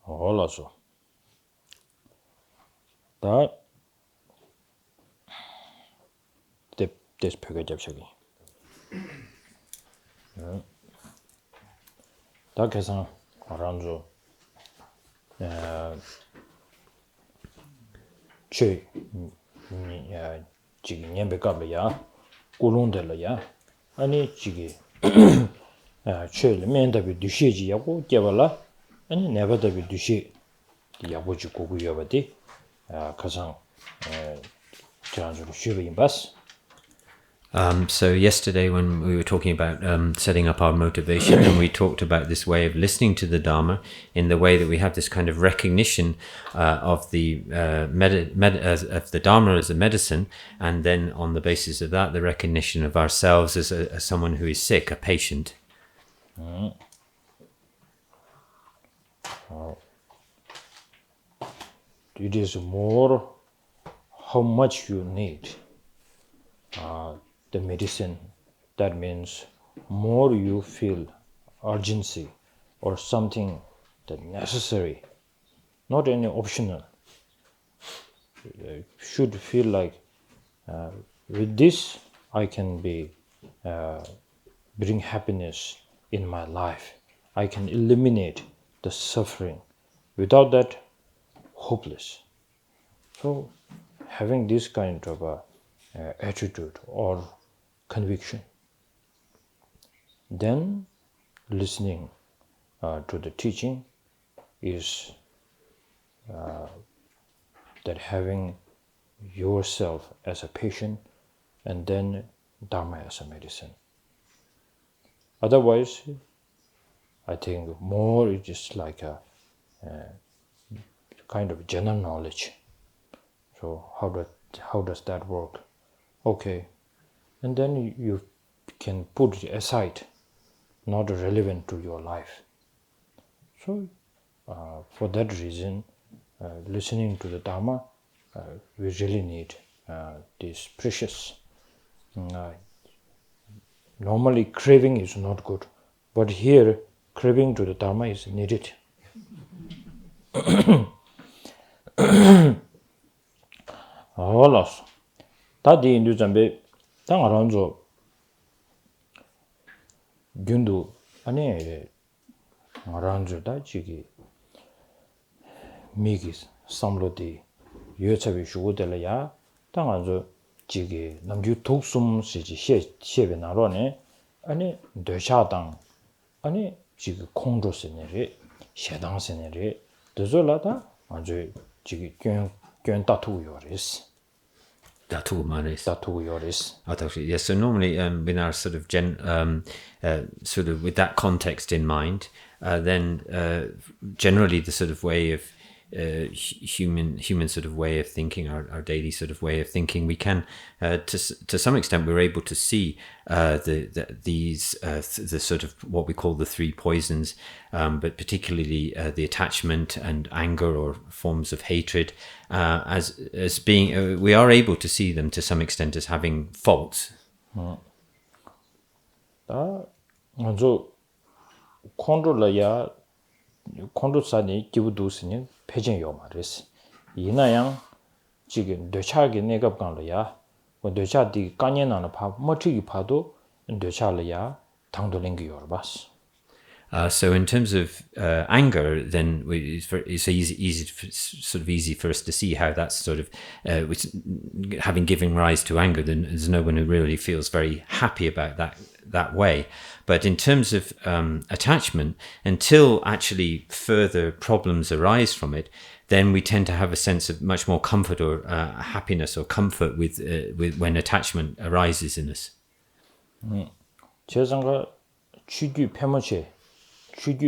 올라서 다 this 표가 잡셔기 다 계산 알아줘 체 지금 냠베까야 고론들이야 아니 지기 체를 맨다비 두시지하고 깨발라 아니 내가다비 두시 야보지 고구여바디 가장 저한테로 쉬어인 바스. So yesterday when we were talking about setting up our motivation and we talked about this way of listening to the Dharma in the way that we have this kind of recognition of the of the Dharma as a medicine, and then on the basis of that the recognition of ourselves as someone who is sick, a patient. It is more how much you need the medicine. That means more you feel urgency or something that necessary, not any optional. Should feel like with this I can be bring happiness in my life. I can eliminate the suffering. Without that, hopeless. So having this kind of attitude or conviction, then listening to the teaching is that having yourself as a patient and then Dharma as a medicine. Otherwise, I think more it is like a kind of general knowledge. So how does that work? Okay, and then you can put it aside, not relevant to your life. So for that reason, listening to the Dharma, we really need this precious. Normally craving is not good, but here craving to the Dharma is needed. 알았어. 다디 인도 잠베 땅 알아줘. 균도 아니 알아줘다 지기 미기 삼로디 여차비 주고들이야. 땅 알아줘 지기 남주 독숨 시지 셰베 나로네. 아니 되샤당 아니 지기 공조세네리 셰당세네리 되절라다 아주 지기 견 따투고 요리스. Yes, so normally with our sort of sort of with that context in mind, then generally the sort of way of human sort of way of thinking, our daily sort of way of thinking, we can to some extent we're able to see these the sort of what we call the three poisons, but particularly the attachment and anger or forms of hatred as being we are able to see them to some extent as having faults. 먼저 컨트롤러야 컨트롤사니 기부두스니 패전요 말이스. 이나양 지금 뇌차게 내가 간로야. 뭐 뇌차디 까년나는 파 멋지게 봐도 뇌차려야 당도랭기요 봐스. So in terms of anger, then it's easy for us to see how that's sort of having given rise to anger. Then there's no one who really feels very happy about that way. But in terms of attachment, until actually further problems arise from it, then we tend to have a sense of much more comfort or happiness or comfort with when attachment arises in us. 제상가 취규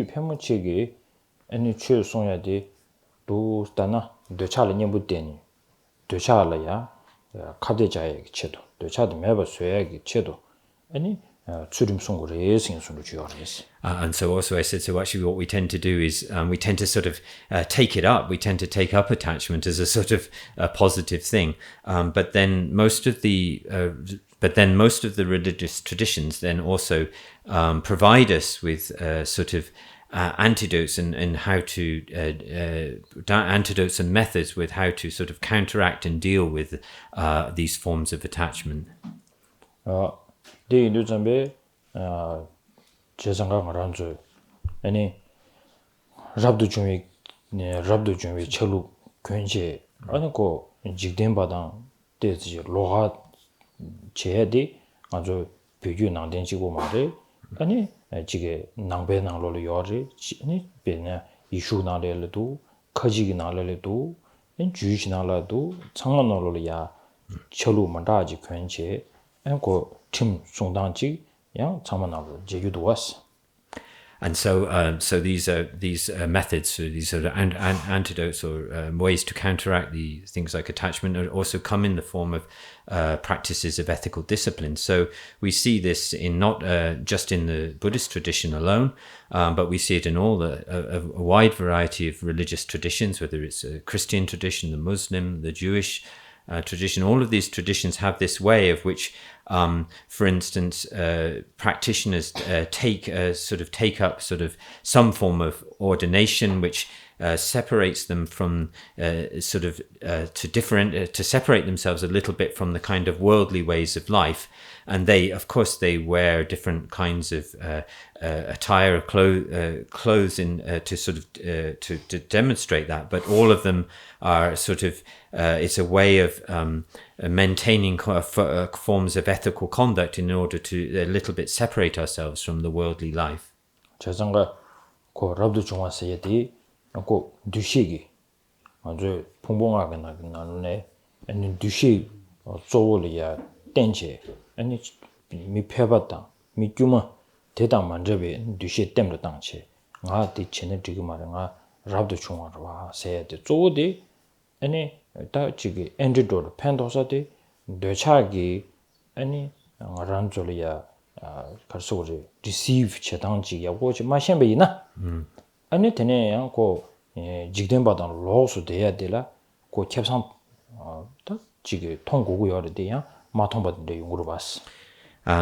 폐모체기 아니 최송야디 도스다나 되차를 녀부대니 되차라야 카데자의 체도 되차도 매버 쇠야기 체도 아니 추림송고를 예승선으로 주어야지. And so also I said, so actually what we tend to do is we tend to sort of take it up. We tend to take up attachment as a sort of a positive thing. But then most of the religious traditions then also provide us with sort of antidotes and how to antidotes and methods with how to sort of counteract and deal with these forms of attachment. 데 인도 잠베 제상가 말한죠. 아니 rabdu 중에 철루 근제 아니고 직된 바당 때지 로가 제야디 아주 비교 난된지고 말에 아니 지게 낭배 낭로로 요리 아니 베나 이슈 나래도 커지기 나래도 주시 나래도 창원로로야 철루 만다지 근제 아니고 팀 송당지 양 창원나로 제유도 왔어. And so, so these methods, so these sort of antidotes or ways to counteract the things like attachment, also come in the form of practices of ethical discipline. So we see this in not just in the Buddhist tradition alone, but we see it in all a wide variety of religious traditions, whether it's a Christian tradition, the Muslim, the Jewish tradition. All of these traditions have this way of which, for instance, practitioners take up sort of some form of ordination which separates them from to separate themselves a little bit from the kind of worldly ways of life. And they wear different kinds of attire, clothes to sort of to demonstrate that. But all of them are sort of it's a way of maintaining forms of ethical conduct in order to a little bit separate ourselves from the worldly life. 자상가 고 rabdu 중화세디 고 두시기 아주 풍부하게 나누네. 아니 두시 조월이야 땡제 아니 미 펴봤다 미 규마 대당 만접에 두시 땜로 당체 아 뒤치네 지금 말은가 rabdu 중화와 세디 조디 아니 다 지금 엔지도르 펜도사디 되차기 아니 란졸이야 가서지 receive 제당지 야고지 마셴베이나 아니 되네 양고 직된 바당 로스 돼야 되라 고 캡상 다 지금 통고고여야 돼야 마통받는데 용으로 봤어.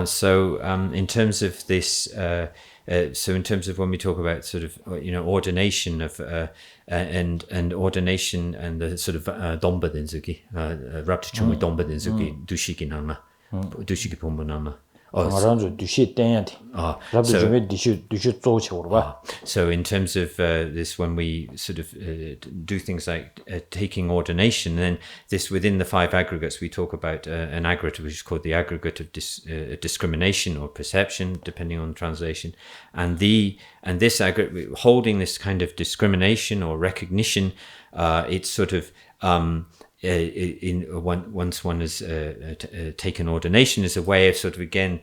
So in terms of this, so in terms of when we talk about sort of ordination of and ordination and the sort of domba denzuki, rabtu chungui domba denzuki dushiki nama, dushiki pombo nama. So in terms of this, when we sort of do things like taking ordination, then this within the 5 aggregates, we talk about an aggregate which is called the aggregate of discrimination or perception, depending on translation, and this aggregate holding this kind of discrimination or recognition, it's sort of once one has taken ordination as a way of sort of again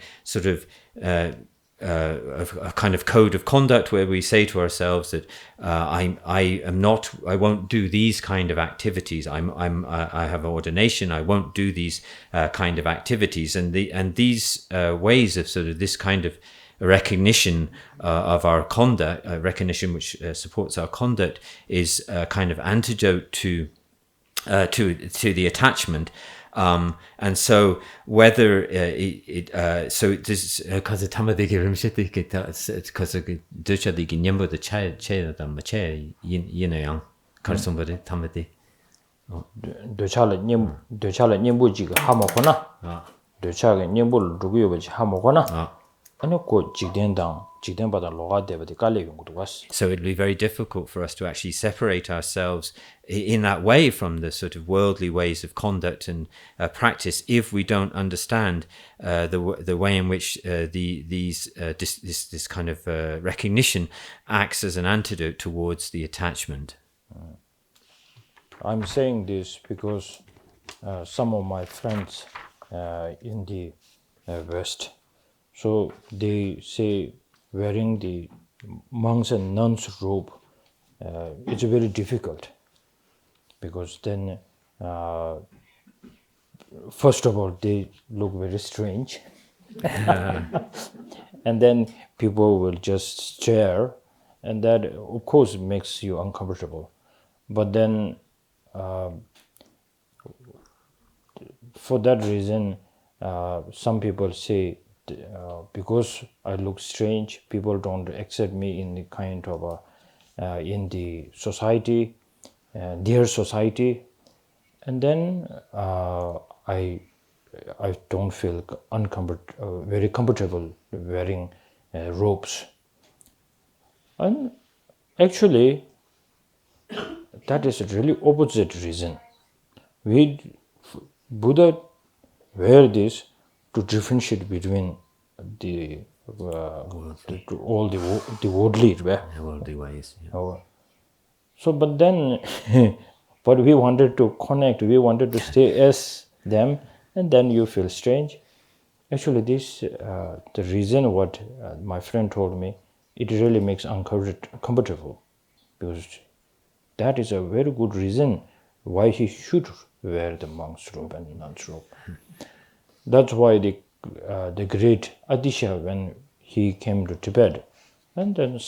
a kind of code of conduct where we say to ourselves that I won't do these kind of activities. I have ordination. I won't do these kind of activities, and these ways of sort of this kind of recognition of our conduct, recognition which supports our conduct, is a kind of antidote to the attachment, and so whether so this because tamadegi rimshiti because duchadigi nyembo the che da mache yang karsombre tamadi 되차래 님부 지가 하모거나 되차게 님부를 두고 요버지 하모거나 아니 고 직된바다 로가 되버디 깔려 용도 왔어. So it would be very difficult for us to actually separate ourselves in that way from the sort of worldly ways of conduct and practice if we don't understand the way in which this kind of recognition acts as an antidote towards the attachment. I'm saying this because some of my friends in the West, so they say wearing the monks and nuns robe, it's very difficult because then first of all they look very strange and then people will just stare, and that of course makes you uncomfortable. But then for that reason some people say because I look strange, people don't accept me in the kind of in the society, their society, and then I don't feel very comfortable wearing robes. And actually, that is a really opposite reason. Buddha wear this to differentiate between the all the worldly, right? Worldly ways. Yeah. Oh. So, but then, but we wanted to connect. We wanted to stay as them, and then you feel strange. Actually, this the reason what my friend told me. It really makes uncomfortable, because that is a very good reason why he should wear the monk's robe and nun's robe. That's why the great Adisha, when he came to Tibet, and then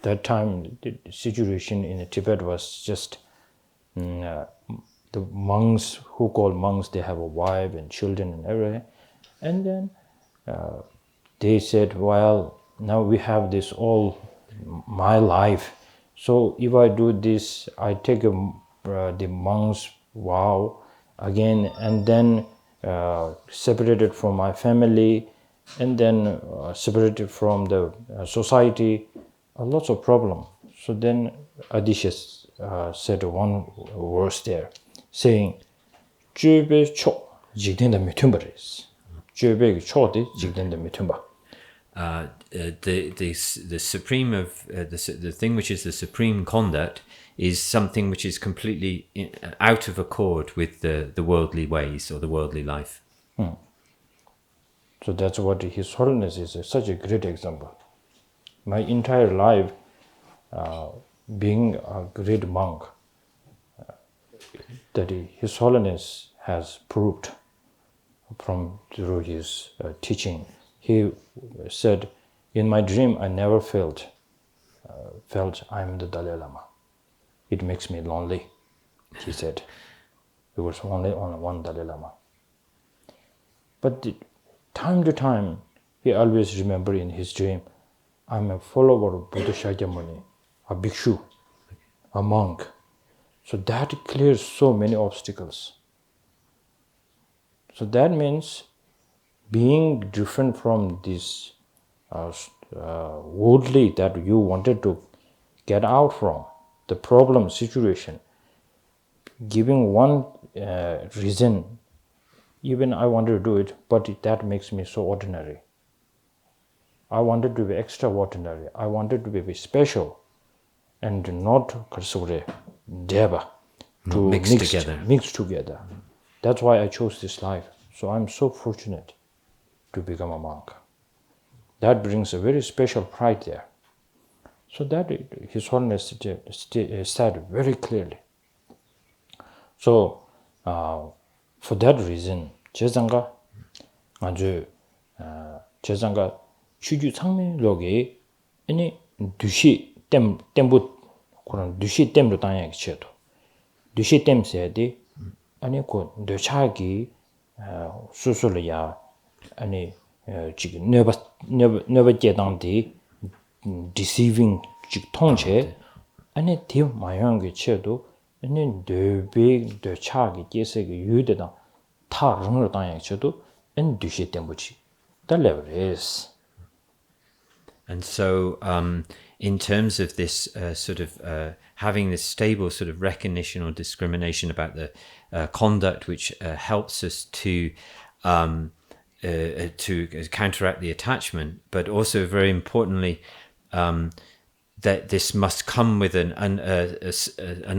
that time the situation in Tibet was just the monks who call monks, they have a wife and children and everything, and then they said, well, now we have this all my life, so if I do this, I take the monk's vow again, and then separated from my family, and then separated from the society, lots of problem. So then Odysseus said one verse there, saying, "Jube cho jigdenda mitumbaris." Jube cho de jigdenda mitumba. The supreme of the thing which is the supreme conduct is something which is completely out of accord with the worldly ways or the worldly life. So that's what His Holiness is such a great example. My entire life, being a great monk, that His Holiness has proved through his teaching. He said, in my dream, I never felt I'm the Dalai Lama. It makes me lonely, he said. There was only one Dalai Lama. But time to time, he always remembered in his dream, I'm a follower of Buddha Shakyamuni, a bhikshu, a monk. So that clears so many obstacles. So that means being different from this worldly that you wanted to get out from, the problem situation, giving one reason, even I wanted to do it, but that makes me so ordinary. I wanted to be extraordinary. I wanted to be special, and not deba, to mix together. That's why I chose this life. So I'm so fortunate to become a monk. That brings a very special pride there. So that His Holiness said very clearly. So for that reason, 제장가 아주 제장가 취주 상명록에 아니 두시 땜부 그런 두시 땜로 당하게 쳐도 두시 땜세야디 아니 그 뇌차기 수술이야 아니 지금 never 제당디 deceiving 즉 통제 아니 대 마양게 쳐도 아니 뇌비 뇌차기 계세게 유대다 타릉을 당하게 쳐도 안 두시 땜부지 that level is. And so, in terms of this having this stable sort of recognition or discrimination about the conduct which helps us to counteract the attachment, but also very importantly, that this must come with an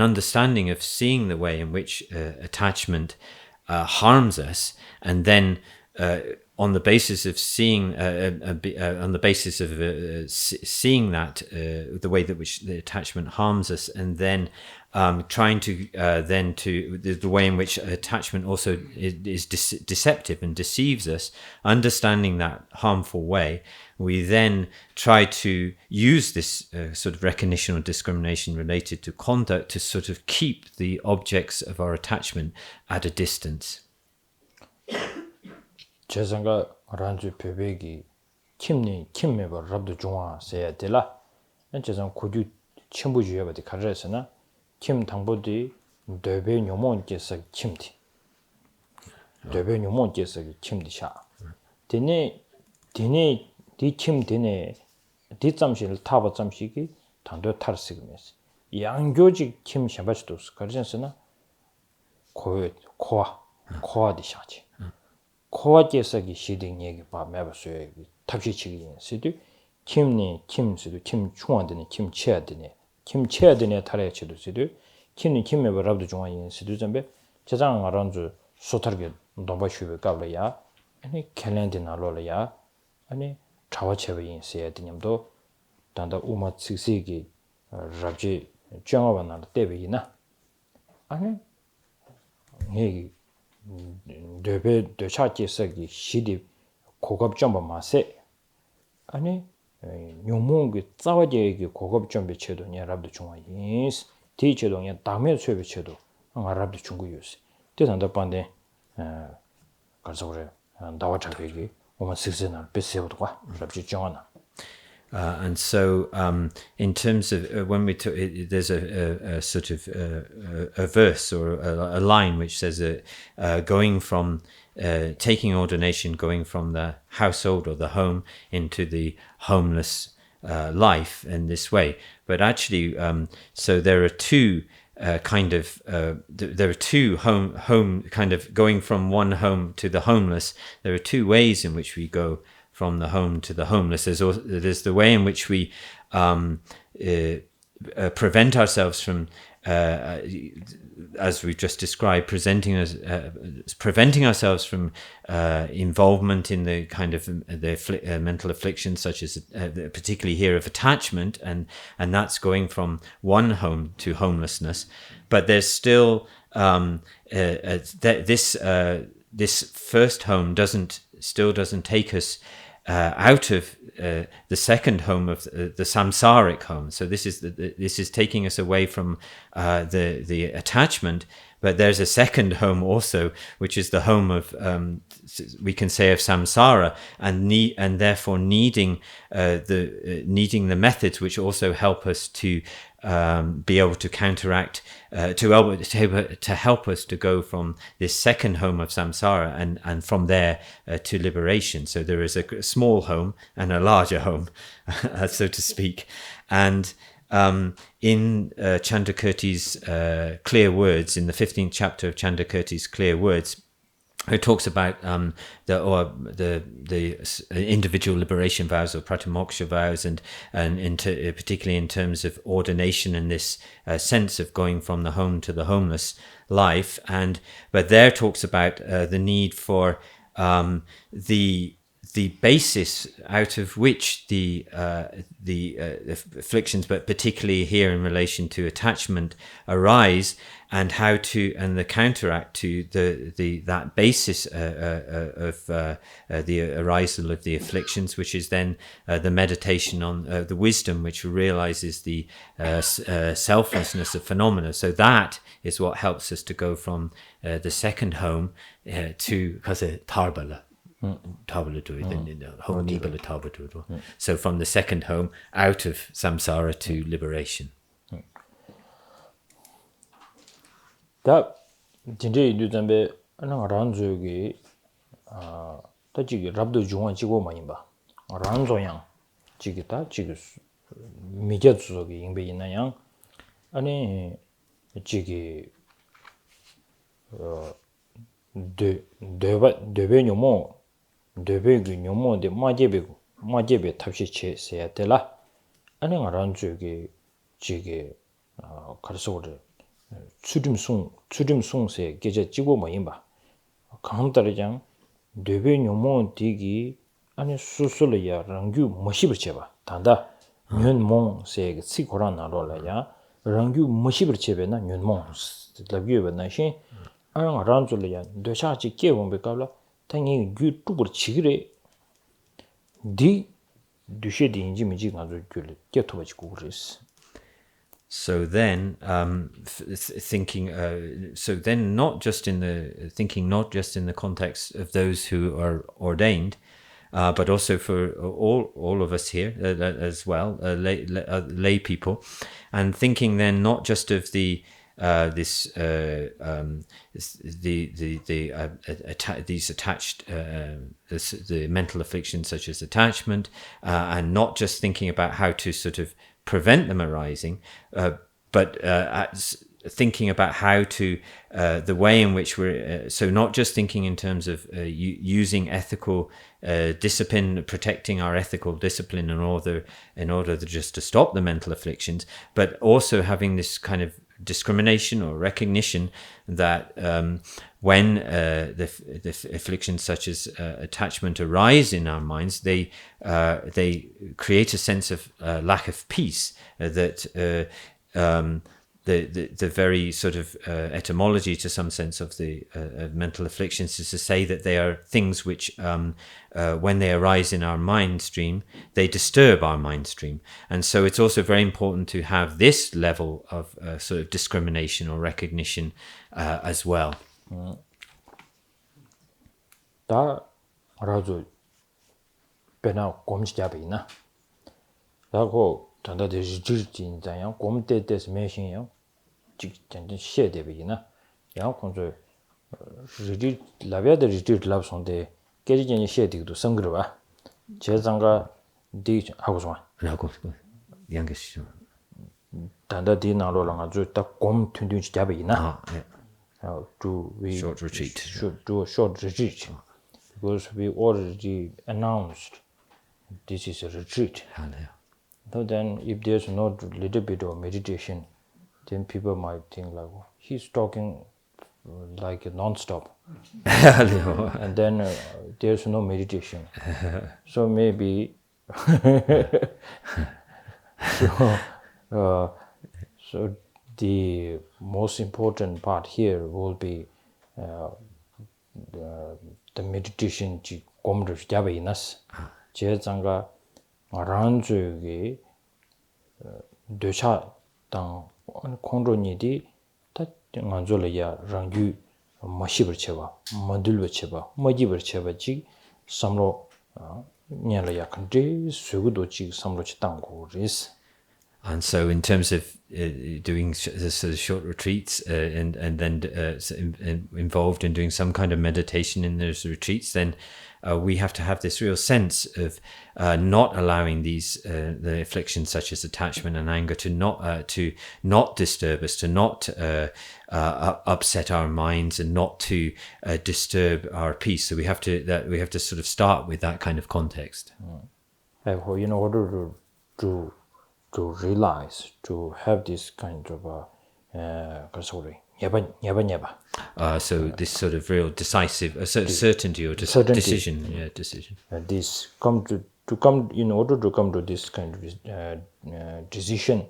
understanding of seeing the way in which attachment harms us, and then on the basis of seeing seeing that the way that which the attachment harms us, and then trying to the way in which attachment also is deceptive and deceives us, understanding that harmful way, we then try to use this sort of recognition or discrimination related to conduct to sort of keep the objects of our attachment at a distance. 제상가 란주 베베기 김메버 랍도 중앙 세야 되라 제상 고주 첨부주의바디 가르쳤으나 김 당보디 되베 뇨몬께서 김디 되베 뇨몬께서 김디샤 디네 디킴 디네 디짬실 타바 짬시기 단도 탈스기면서 양교직 김 샤바치도 가르쳤으나 코아디샤지 코아께서기 시딩 얘기 봐 매버서요 탑시치기 시디 김스도 김 중앙되네 김치야되네 탈에치도 시디 김메버 랍도 중앙인 시디 점베 제장 알아주 소타르게 동바슈베 갑려야 아니 캘렌디나 로려야 아니 차와체베인 세야드님도 단다 우마 츠시기 랍지 짱아바나 때베이나 아니 얘기 되베 되차께서기 시디 고급 점바 마세 아니 요몽기 싸워제기 고급 점배 체도 랍도 중앙인스 디체도냐 다음에 수업의 체도 아랍도 중국이었어 대단다 반대 가서 그래 나와 잡히기 오만 스스나 베세오도가 랍지 정하나 And so, in terms of when we talk, there's a sort of a verse or a line which says that going from taking ordination, going from the household or the home into the homeless life in this way. But actually, so there are two there are two home kind of going from one home to the homeless. There are two ways in which we go from the home to the homeless. There's the way in which we prevent ourselves from, as we've just described, preventing ourselves from involvement in the kind of the mental afflictions, such as particularly here of attachment, and that's going from one home to homelessness. But there's still this first home doesn't take us out of the second home of the samsaric home. So this is taking us away from the attachment, but there's a second home also, which is the home of we can say of samsara, and therefore needing the methods which also help us to be able to counteract, to help us to go from this second home of samsara and from there to liberation. So there is a small home and a larger home, so to speak. And in Chandrakirti's Clear Words, in the 15th chapter of Chandrakirti's Clear Words, it talks about the individual liberation vows or pratimoksha vows, and particularly in terms of ordination and this sense of going from the home to the homeless life. But there talks about the need for the basis out of which the afflictions, but particularly here in relation to attachment, arise, and the counteract to that basis of the arisal of the afflictions, which is then the meditation on the wisdom, which realizes the selflessness of phenomena. So that is what helps us to go from the second home to tarbala. So from the second home out of samsara to liberation. 다 진짜 이두점에 하나 란조기 다지기 랍도 중앙 지고 많이 봐. 란조양 지기다 지기 미제주기 인베 있나양 아니 지기 데베 뇨모 데 마제베 탑시 체세야 되라 아니 란조기 지기 가르쳐 추림송세 계제 찍고 뭐임 봐. 강따르장 되베 뇨모 디기 아니 수술이야 랑규 머시버 제바. 단다 년몽세 치고라 나로라야 랑규 머시버 제베나 년몽 라규베나시 아랑 란줄이야 되샤지 깨본베 깔라 당이 규 뚜버 치기래 디 두셰디 인지 미지 가지고 귤 깨토바지 고그레스. So then, thinking. So then, not just in the context of those who are ordained, but also for all of us here as well, lay people, and thinking then not just of these attached the mental afflictions such as attachment, and not just thinking about how to sort of prevent them arising, but thinking about how to the way in which we're so not just thinking in terms of using ethical discipline, protecting our ethical discipline in order just to stop the mental afflictions, but also having this kind of discrimination or recognition that when the afflictions such as attachment arise in our minds, they create a sense of lack of peace, that the very sort of etymology to some sense of the mental afflictions is to say that they are things which when they arise in our mind stream, they disturb our mind stream. And so it's also very important to have this level of sort of discrimination or recognition as well. 다 알아줘 배나 곰지잡이나 라고 단다데 지지진자야 곰때때스 매신요 직전에 셰데비나 야 콘저 리디 라비아데 리디 랍송데 깨지전에 셰디도 성그러봐 제장가 디 하고 좋아 라고 양게시죠. 단다디 나로랑 아주 딱곰 튼튼지 잡이나 네. to we short retreat. Should do a short retreat because we already announced this is a retreat. So then if there's not a little bit of meditation, then people might think like, oh, he's talking like non-stop. And then there's no meditation. So maybe so the most important part here will be the meditation ji komdo jabenas je zanga ranjugi decha tang kondroni di ta nganjole ya rangyu mashibur cheba madulbe cheba magibur cheba ji samlo nyala ya kante sugudo ji samlo chi tangko ris. And so, in terms of doing sort of short retreats and then involved in doing some kind of meditation in those retreats, then we have to have this real sense of not allowing these the afflictions such as attachment and anger to not disturb us, to not upset our minds, and not to disturb our peace. So we have to sort of start with that kind of context. In order to realize, to have this kind of so this sort of real decisive certainty or decision, decision. This come in order to come to this kind of decision,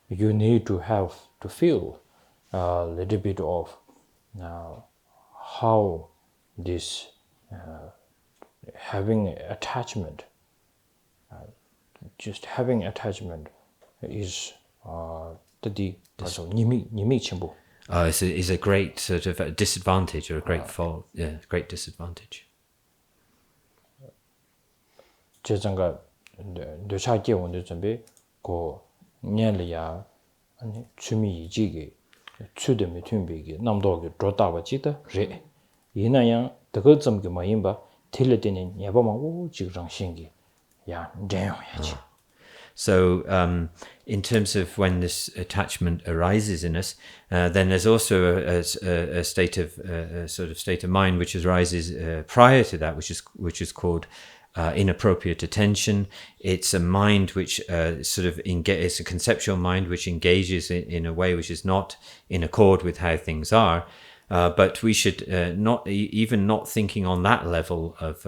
you need to have to feel a little bit of how this having attachment. Just having attachment is is a great sort of disadvantage or a great fault, great disadvantage. 제장가 되차게 온데 준비 고 년리야 아니 취미 이지게 추데미 튠비게 남도게 조다바지다 레 이나야 더거 좀게 마임바 틸레데는 야바마 오 지그랑 신기 야 대용야지. So, in terms of when this attachment arises in us, then there's also a state of sort of state of mind which arises prior to that, which is called inappropriate attention. It's a mind which it's a conceptual mind which engages in a way which is not in accord with how things are. But we should not thinking on that level of,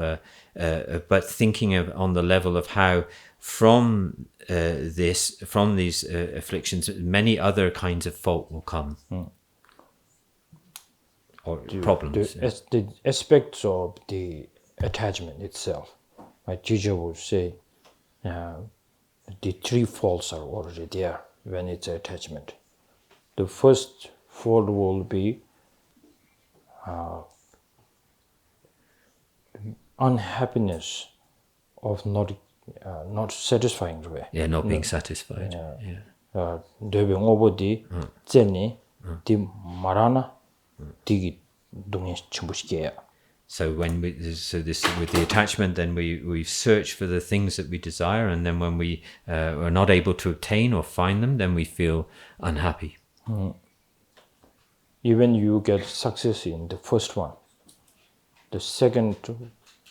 but thinking on the level of how from these afflictions, many other kinds of fault will come, or problems. The aspects of the attachment itself, my teacher would say, the three faults are already there. when it's attachment. The first fold will be unhappiness of not satisfying the way. Yeah, not being satisfied. Yeah. Deving over the zeni di marana digi dungin chimbushke. So when this with the attachment, then we search for the things that we desire, and then when we are not able to obtain or find them, then we feel unhappy. Even you get success in the first one, the second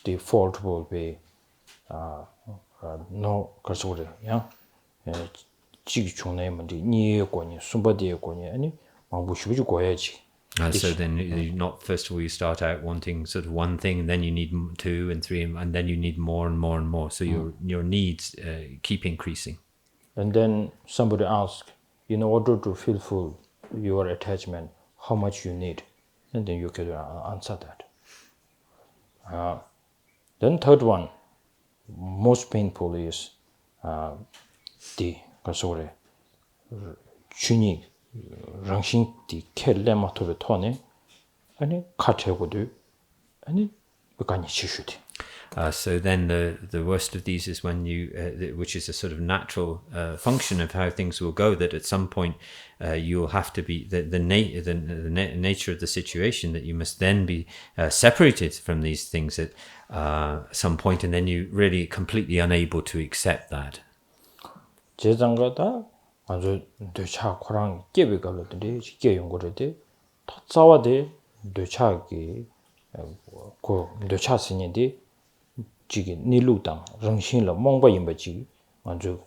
default will be no kasore, yeah. Chigi chungne mandi ni koni sumba de koni ani mangbu shuju goyaji. So then you not first of all you start out wanting sort of one thing, and then you need 2 and 3, and then you need more and more and more. So your needs keep increasing. And then somebody asks, in order to fulfill your attachment, how much you need, and then you can answer that. Then third one, most painful is the kasore chuni rangshin di kelema to the tone ani kategodu ani bekani chishudi. So then the worst of these is when you, which is a sort of natural function of how things will go, that at some point you'll have to be, the nature of the situation, that you must then be separated from these things at some point, and then you're really completely unable to accept that. 제장가다 아주 뇌차 코랑 깨비 걸렸는데 깨 연구를데 다 싸워대 뇌차기 그 뇌차스니데 지기 니루당 정신을 몽바 임바지 아주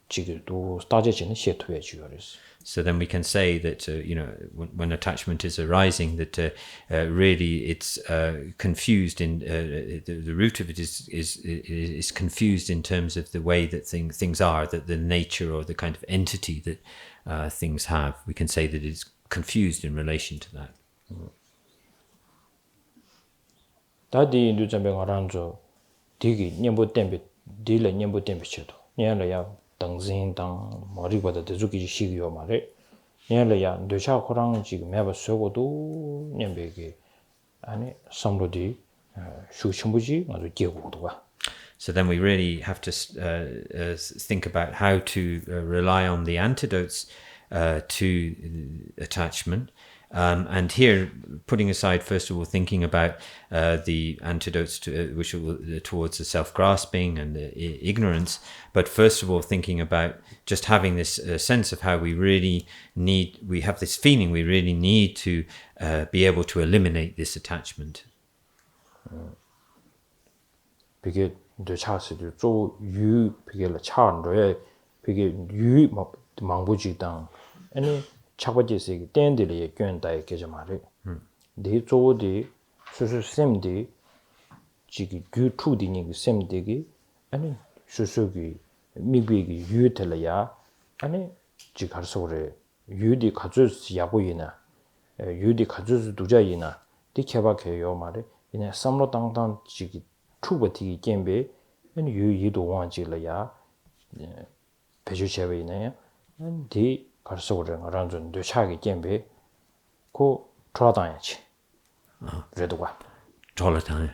지기도 따져지는 시토에 주요리스. So then we can say that when attachment is arising, that really it's confused in the root of it is confused in terms of the way that things are, that the nature or the kind of entity that things have. We can say that it's confused in relation to that. 다디 누자병아란조 디기 냠보 템비 딜레 냠보 템비쳐도 냐려야 당진당 머리보다 대주기 시기요 말에 냐려야 뇌차 코랑 지금 매번 쓰고도 냠베기 아니 삼로디 슈심부지 아주 기억고도 봐. So then we really have to think about how to rely on the antidotes to attachment. And here, putting aside, first of all, thinking about the antidotes which are towards the self-grasping and the ignorance, but first of all, thinking about just having this sense of how we have this feeling we really need to be able to eliminate this attachment. 비게 뇌차스도 조유 비게라 차안로에 비게 유 망부지당 아니 차바지세 땡들이 견다에 계저 말이 네 조디 수수 셈디 지기 규투디니 셈디기 아니 수수기 미비기 유텔이야 아니 지가서래 유디 가주스 야보이나 유디 가주스 두자이나 디케바케요 말이 그냥 삼로 당당 지기 투버티 겜베 아니 유이도 원지려야 배주체베이네 디 가서래 알아준 되차기 겜베 고 돌아다녀지 그래도가 돌아다녀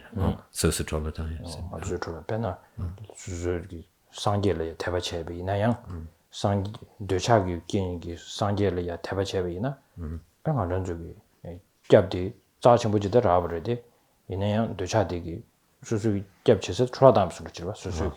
소소 돌아다녀 아주 돌아다녀 주저기 상계를 대바체베이나양 상 되차기 겜기 상계를 대바체베이나 그냥 저기 잡디 자친부지들 아버레데 이내양 되차디기 수수 겹쳐서 돌아다니면서 그러죠 수수.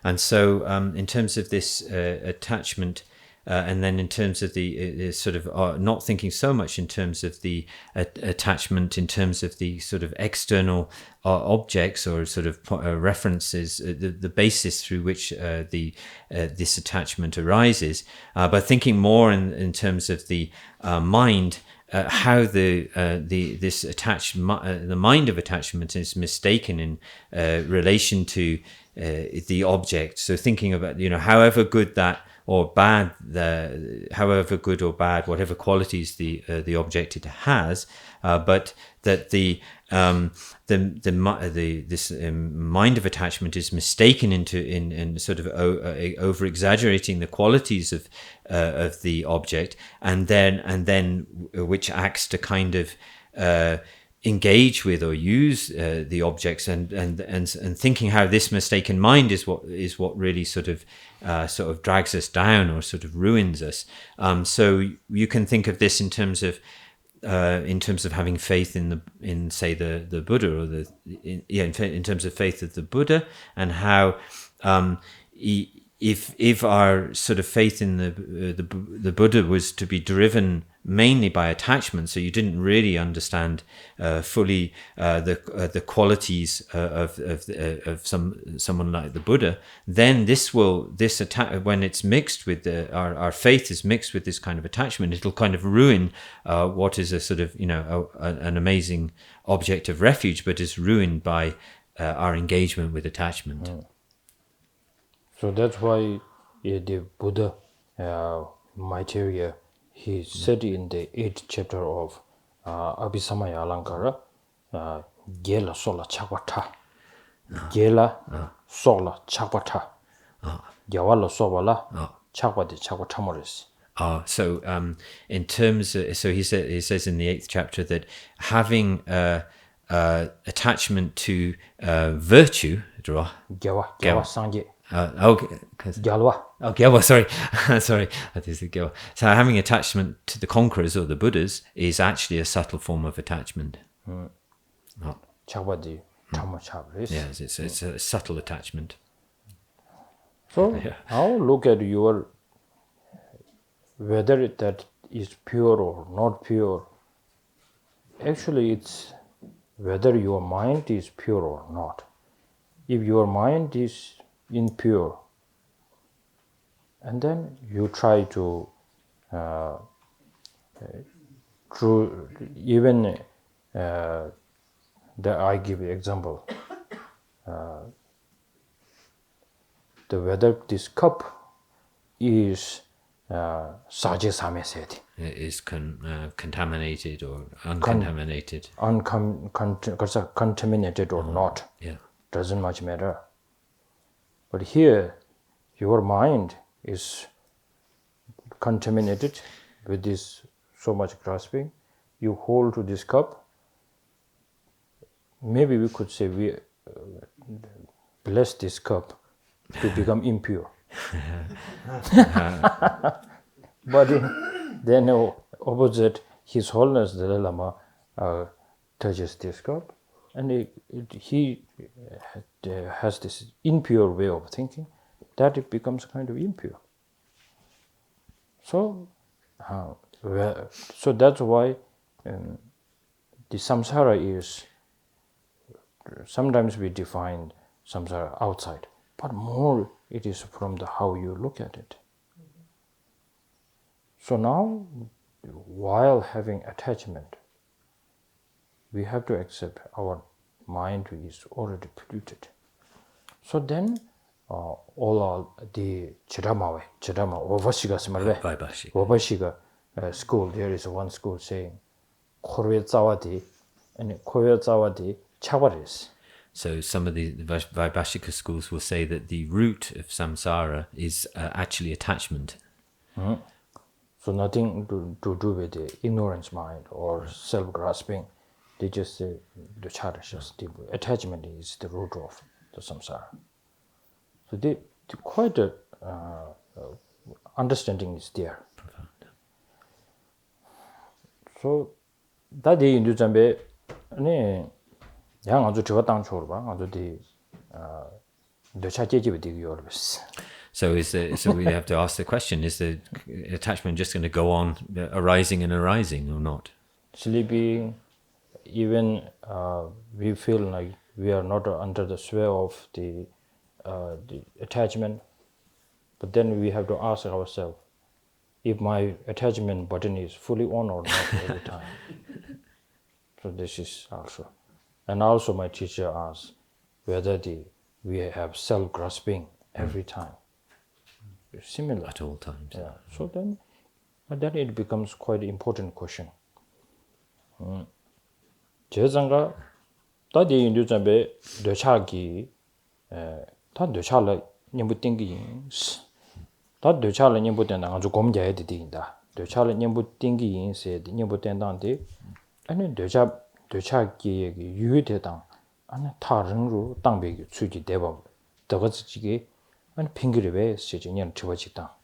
And so in terms of this attachment, and then in terms of the sort of not thinking so much in terms of the attachment, in terms of the sort of external objects or sort of references, the basis through which this attachment arises, but thinking more in terms of the mind. How the mind of attachment is mistaken in relation to the object. So thinking about however good that or bad, however good or bad, whatever qualities the object it has, but that this mind of attachment is mistaken in sort of over exaggerating the qualities of the object, and then which acts to kind of engage with or use the objects, and thinking how this mistaken mind is what really sort of drags us down or sort of ruins us. So you can think of this in terms of having faith in say the Buddha, or in terms of faith of the Buddha, and how if our sort of faith in the Buddha was to be driven mainly by attachment, so you didn't really understand fully the qualities of someone like the Buddha, then when it's mixed with our faith is mixed with this kind of attachment, it'll kind of ruin what is a sort of an amazing object of refuge, but is ruined by our engagement with attachment. So that's why the Buddha Maitreya, he said in the 8th chapter of Abhisamaya Alankara, Gela sola chakwata, Gela sola chakwata, Gyawala sobala chakwati chakwatamoris. So in terms so he says in the 8th chapter that having attachment to virtue, Gyawa sangye. Gyalwa, sorry. That is the Gyalwa. So having attachment to the conquerors or the Buddhas is actually a subtle form of attachment. Yes, it's a subtle attachment. So now look at your, whether that is pure or not pure. Actually, it's whether your mind is pure or not. If your mind is impure, and then you try to even I give you example, whether this cup is saje sameseti, is contaminated or uncontaminated, contaminated or not, yeah, doesn't much matter. But here, your mind is contaminated with this so much grasping. You hold to this cup. Maybe we could say we bless this cup to become impure. But then opposite, His Holiness Dalai Lama touches this cup, and he has this impure way of thinking, that it becomes kind of impure. So that's why the samsara is, sometimes we define samsara outside, but more it is from how you look at it. So now, while having attachment, we have to accept our mind is already polluted. So then, all the Chidama Wabashiga school, there is one school saying, Korwe Tsawati and Korwe Tsawati Chawaris. So some of the Vaibhashika schools will say that the root of samsara is actually attachment. Mm-hmm. So nothing to do with the ignorance mind or self-grasping. They just say the attachment is the root of the samsara. So they quite a understanding is there. Profound. So that day in the Jambe, yang azu tiwa tang chor ba, azu di the chajeji with the yorbis. So we have to ask the question: is the attachment just going to go on arising and arising, or not? Sleeping, even we feel like we are not under the sway of the attachment, but then we have to ask ourselves if my attachment button is fully on or not every time. So this is also, and also my teacher asks whether we have self-grasping every time. similar at all times. Yeah. So then it becomes quite an important question. 제장가 다디 인도자베 되차기 다 되차라 님부 땡기 다 되차라 님부 된다 아주 검자해 되인다 되차라 님부 땡기 인세 님부 된다인데 아니 되차기 유유되당 아니 다른로 땅배기 추지 대법 더거지게 아니 핑기를 왜 시진년 주어지다.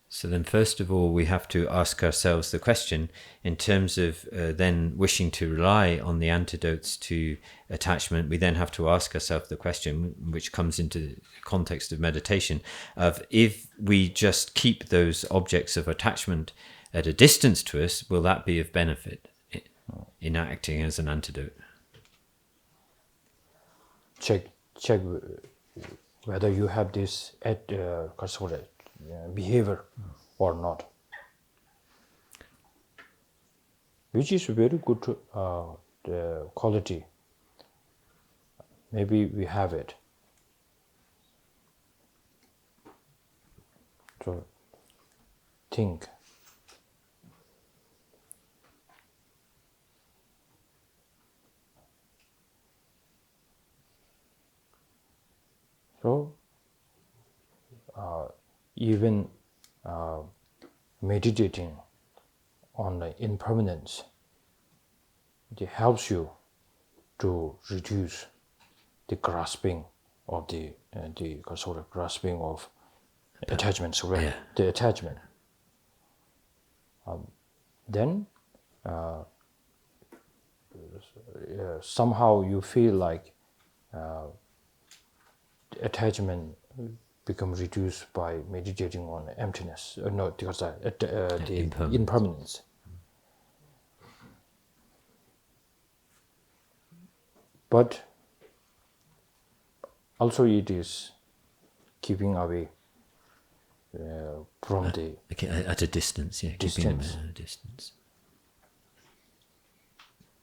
So then, first of all, we have to ask ourselves the question in terms of then wishing to rely on the antidotes to attachment. We then have to ask ourselves the question, which comes into the context of meditation, of if we just keep those objects of attachment at a distance to us, will that be of benefit in acting as an antidote? Check whether you have this behavior or not, which is very good quality. Maybe we have it. So think. So even meditating on the impermanence, it helps you to reduce the grasping of the sort of grasping of attachments, right? Yeah. The attachment. Then somehow you feel like attachment become reduced by meditating on emptiness. No, because the impermanence. But also it is keeping away from the At a distance, yeah, keeping them at a distance.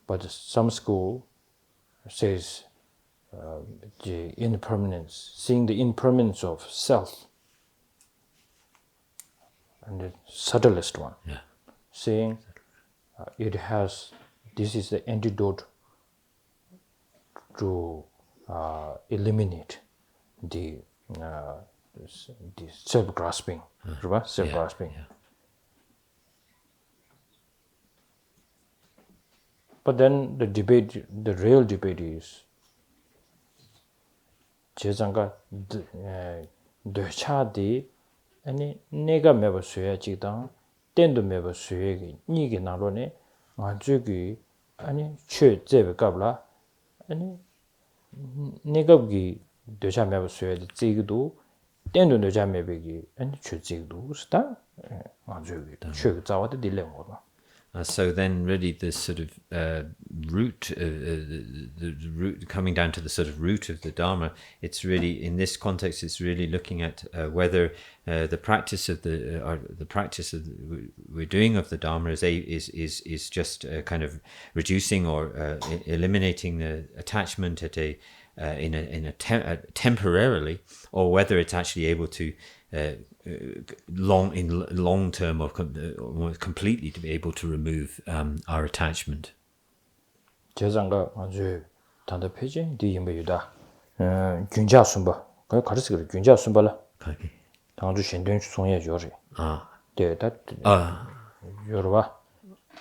But some school says the impermanence, seeing the impermanence of self, and the subtlest one, saying this is the antidote to eliminate the self-grasping, self-grasping. Yeah. But then the real debate is 제장가 되차디 아니 내가 매버 수야 지당 땐도 매버 수야기 니게 나로네 아주기 아니 최제베 갑라 아니 내가기 되차 매버 수야지 지기도 땐도 되차 매베기 아니 최지기도 스타 아주기 최가 자와데 딜레모가. So then, really, the sort of root, the root coming down to the sort of root of the Dharma. It's really in this context. It's really looking at whether the practice of we're doing of the Dharma is just kind of reducing or eliminating the attachment at temporarily, or whether it's actually able to long term or completely to be able to remove our attachment. 제장가 아주 단답해지 디임베유다. 균자 순바. 그 가르치 그래. 균자 순바라. Okay. 당주 신된 송예 조리. 네, 다 요르바.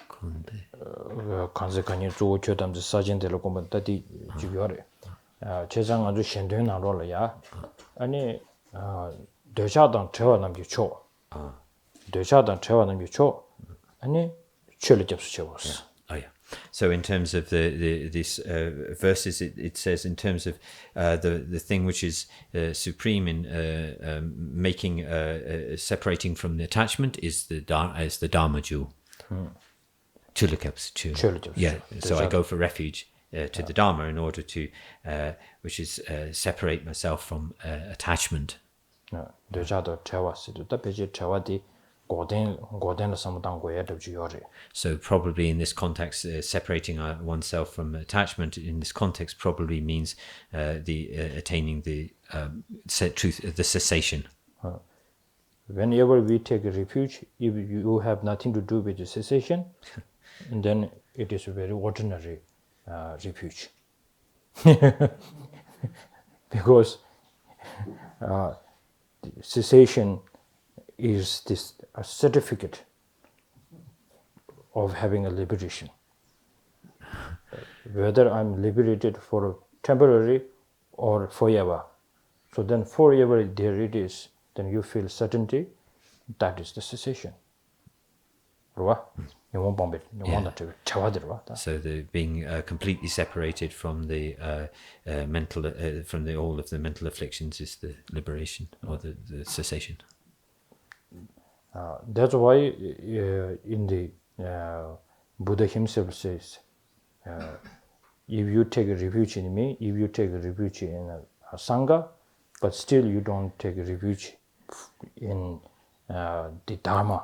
근데 간세간이 조 교담지 사진들을 보면 다디 주요래. 제장 아주 신된 나로라야. 아니 되샤던 제와 남기 초. 되샤던 제와 남기 초. 아니 출을 접수 쳐봤어. So in terms of this verses, it says in terms of the thing which is supreme in making separating from the attachment is the Dharma jewel. Chulakapsa. Yeah. So I go for refuge to the Dharma in order to, which is separate myself from attachment. 되자도 제와스도 답변이 제와디 고된 samudang So probably in this context, separating oneself from attachment in this context probably means attaining the truth, the cessation. whenever we take a refuge, if you have nothing to do with the cessation, then it is a very ordinary refuge. Because cessation is this a certificate of having a liberation. Whether I'm liberated for temporary or forever. So then forever there it is, then you feel certainty, that is the cessation. So the being completely separated from the mental, from all of the mental afflictions is the liberation or the cessation. That's why in the Buddha himself says, if you take a refuge in me, if you take a refuge in a Sangha, but still you don't take a refuge in the Dharma,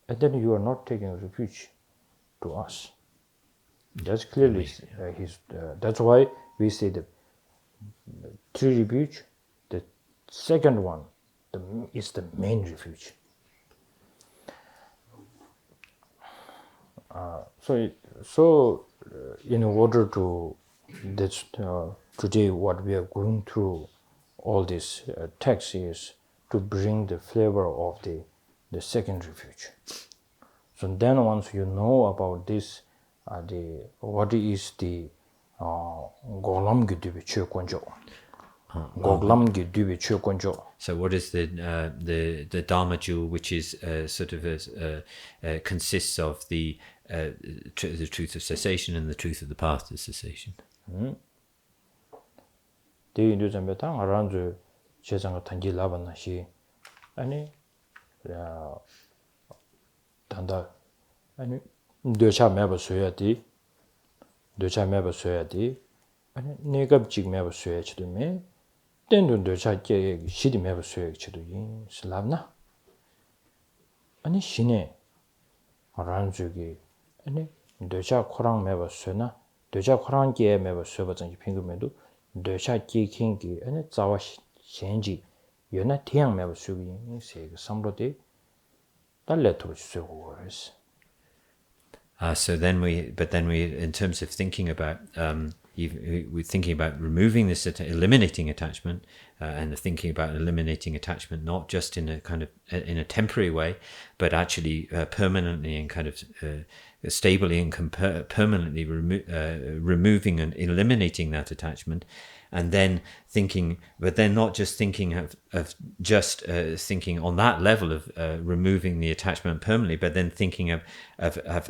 and then you are not taking a refuge to us. That's clearly that's why we say the three refuge. The second one is the main refuge. So in order to this today, what we are going through all this text is to bring the flavor of the second refuge. So then once you know about this, what is the Golam Gidubi Chokonjo? Golam Gidubi Chokonjo. So what is the Dharma jewel, which is sort of consists of the truth of cessation and the truth of the path to cessation? The Hindu Zambeta around Chesanga Tangi Lavanashi, and Tanda, and Docha Maba Suyati, and Negab Jig Maba Suyach to me, then Docha Shidi Maba Suyach to you, Slavna. And Shine around Zugi, and Docha Korang Maba Suna, Docha Korang Ge Maba Subatan Pingumedu, Docha Ki Kingi, and Zawash Shenji, you're not Tiang Maba Sugi, say somebody. So then we, in terms of thinking about, we're thinking about removing this, eliminating attachment, and thinking about eliminating attachment not just in a kind of in a temporary way, but actually permanently and kind of stably and permanently removing and eliminating that attachment. And then thinking, but then not just thinking of just thinking on that level of removing the attachment permanently, but then thinking of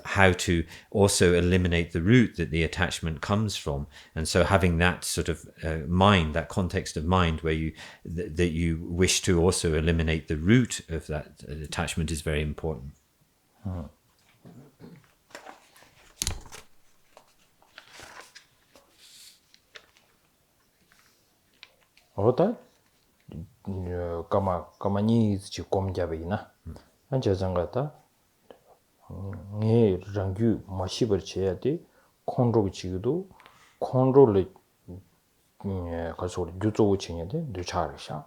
how to also eliminate the root that the attachment comes from. And so having that sort of mind, that context of mind where that you wish to also eliminate the root of that attachment is very important. Ota kama ni chi kom jabe na anja zangata nge rangyu mashibar cheyati konro chigido konro le kaso juzo chinyade decharisha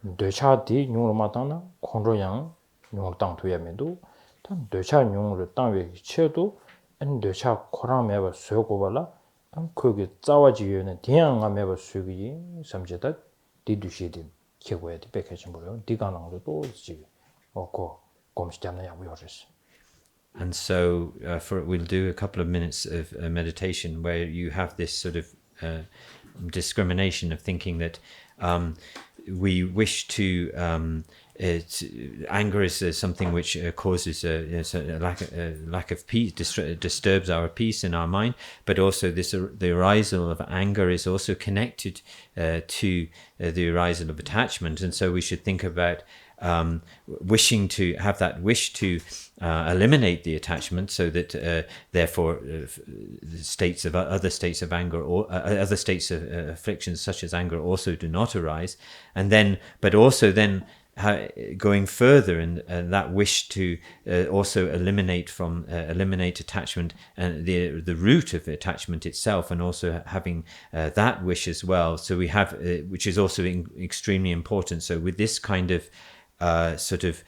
decha di nyur matana konro yang nyur tang tuyamedo tan decha nyur tangwe chedo en decha korang meba sögobala 거기 짜와지요는 대양가 매버 수기 삼제다 디두시디 개고야 디백해진 거요. 디가능도 또 지금 어고 검시잖아 야부여스. And so we'll do a couple of minutes of meditation where you have this sort of discrimination of thinking that we wish to anger is something which causes a lack of peace, disturbs our peace in our mind, but also the arisal of anger is also connected to the arisal of attachment. And so we should think about wishing to have that wish to eliminate the attachment, so that therefore states of other states of anger or other states of afflictions such as anger also do not arise, and then but also then going further in that wish to also eliminate attachment and the root of attachment itself, and also having that wish as well. So we have which is also extremely important. So with this kind of sort of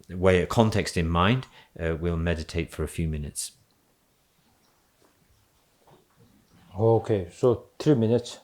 way, context in mind, we'll meditate for a few minutes. Okay, so 3 minutes.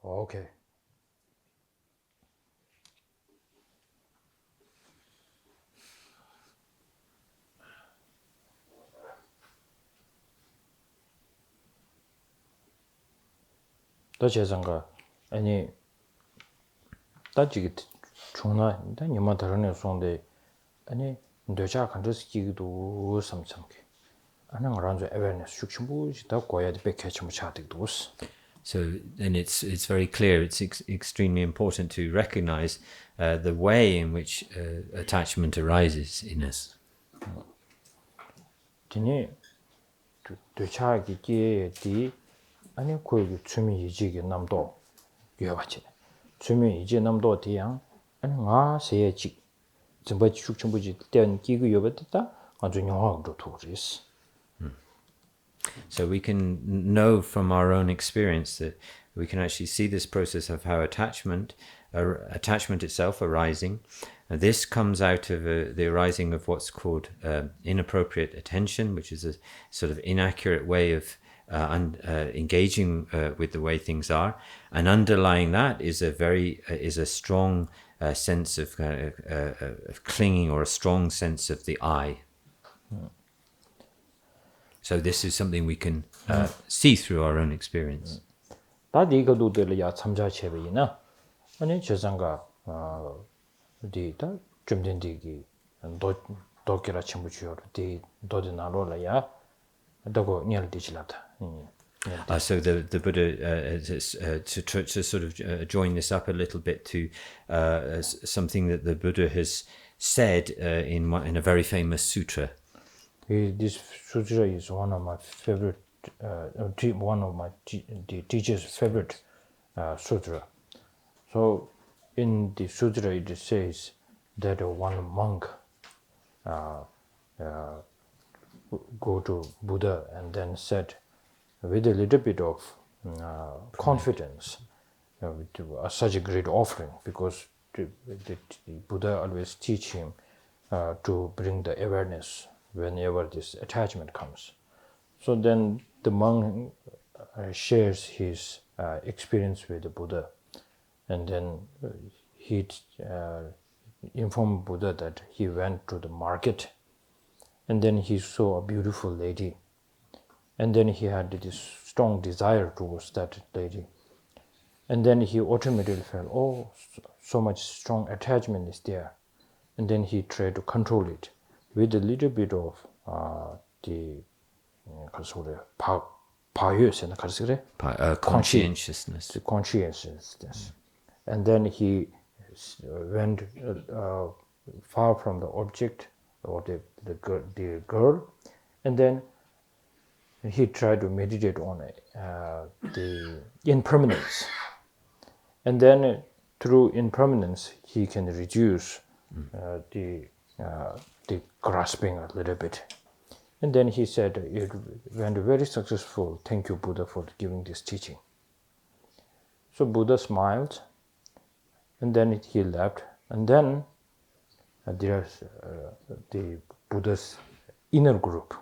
Okay. 도체상가 아니 따지기 중나 일단 니마 다른에 손데 아니 도자 간저스기도 삼sam게 아니 그런저 awareness 숙심부지 더 고야지 백해치 차득도스. So then it's very clear, it's extremely important to recognize the way in which attachment arises in us. 디니 도차기 기에디 아니 거기 주미 이지기 남도 여바치 주미 이지 남도 디양 아니 가 세지 전부 숙심부지 된 기그 여바다 아주 영화로 도지스. So we can know from our own experience that we can actually see this process of how attachment itself arising. And this comes out of the arising of what's called inappropriate attention, which is a sort of inaccurate way of engaging with the way things are. And underlying that is a strong sense of clinging, or a strong sense of the I. So this is something we can see through our own experience. 다디 이거도들 야 참자 체베이나 아니 저상가 디다 좀된디기 도끼라 침부치요 디 도디 나로라야 도고 녀르디치라다 So the Buddha to sort of join this up a little bit to something that the Buddha has said in a very famous sutra. This sutra is one of my favorite, one of the teacher's favorite sutra. So in the sutra it says that one monk go to Buddha and then said, with a little bit of confidence, with such a great offering, because the Buddha always teach him to bring the awareness whenever this attachment comes. So then the monk shares his experience with the Buddha, and then he informed Buddha that he went to the market, and then he saw a beautiful lady. And then he had this strong desire towards that lady. And then he automatically felt, oh, so much strong attachment is there. And then he tried to control it with a little bit of Conscientiousness. The conscientiousness. And then he went far from the object or the girl, and then he tried to meditate on the impermanence. And then through impermanence, he can reduce the grasping a little bit. And then he said, it went very successful. Thank you, Buddha, for giving this teaching. So Buddha smiled, and then he left. And then there's the Buddha's inner group,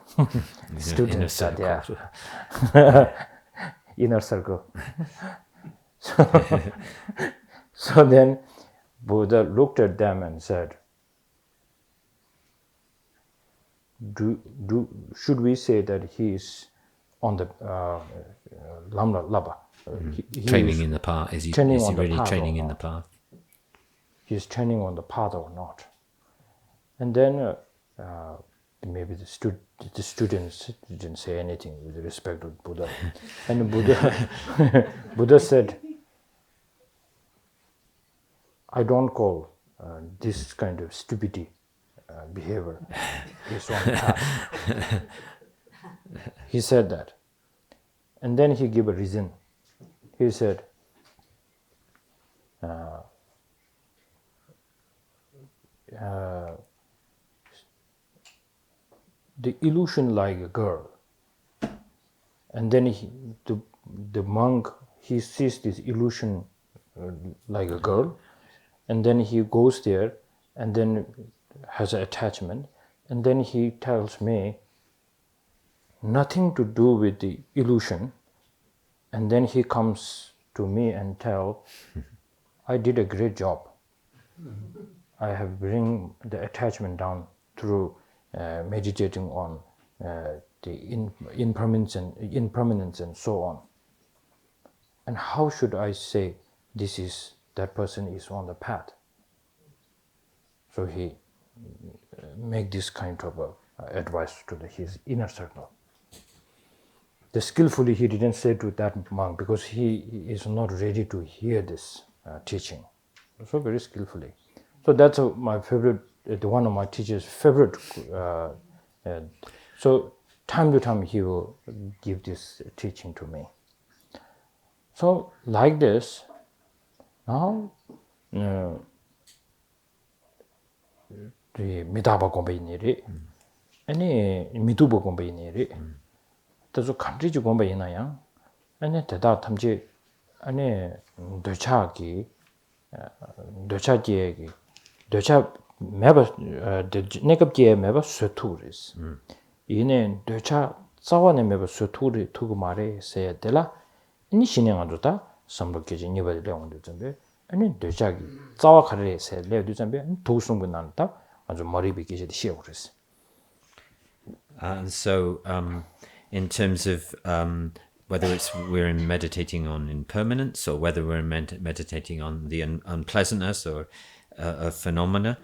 students are there. Inner circle. So then Buddha looked at them and said, should we say that he is on the Lama? Training in the path. Is he really training in the path? He's training on the path or not? And then maybe the students didn't say anything with respect to Buddha. And Buddha said, I don't call this kind of stupidity behavior is on the path. He said that. And then he gave a reason. He said, the illusion like a girl. And then the monk, he sees this illusion like a girl, and then he goes there and then has an attachment, and then he tells me nothing to do with the illusion, and then he comes to me and tell, I did a great job. I have bring the attachment down through meditating on the impermanence and so on. And how should I say that person is on the path? So he make this kind of advice to his inner circle. Skillfully he didn't say to that monk because he is not ready to hear this teaching. So very skillfully. So that's my favorite, one of my teacher's favorite. So time to time he will give this teaching to me. So like this, now the mitaba gombe niri, any mitubo gombe niri. There's a country to gombe inaya, and then the tamji, and dochaki, docha meba the negabje meba suturis. In docha sawane meba suturi tugumare say dela, initiating aduta, some location never leon do zambe, and then dochagi, zawakare said leo do zambe, and tosung nanta, as a moribiki the shiuris. And so, in terms of whether we're meditating on impermanence or whether we're meditating on the unpleasantness or of phenomena.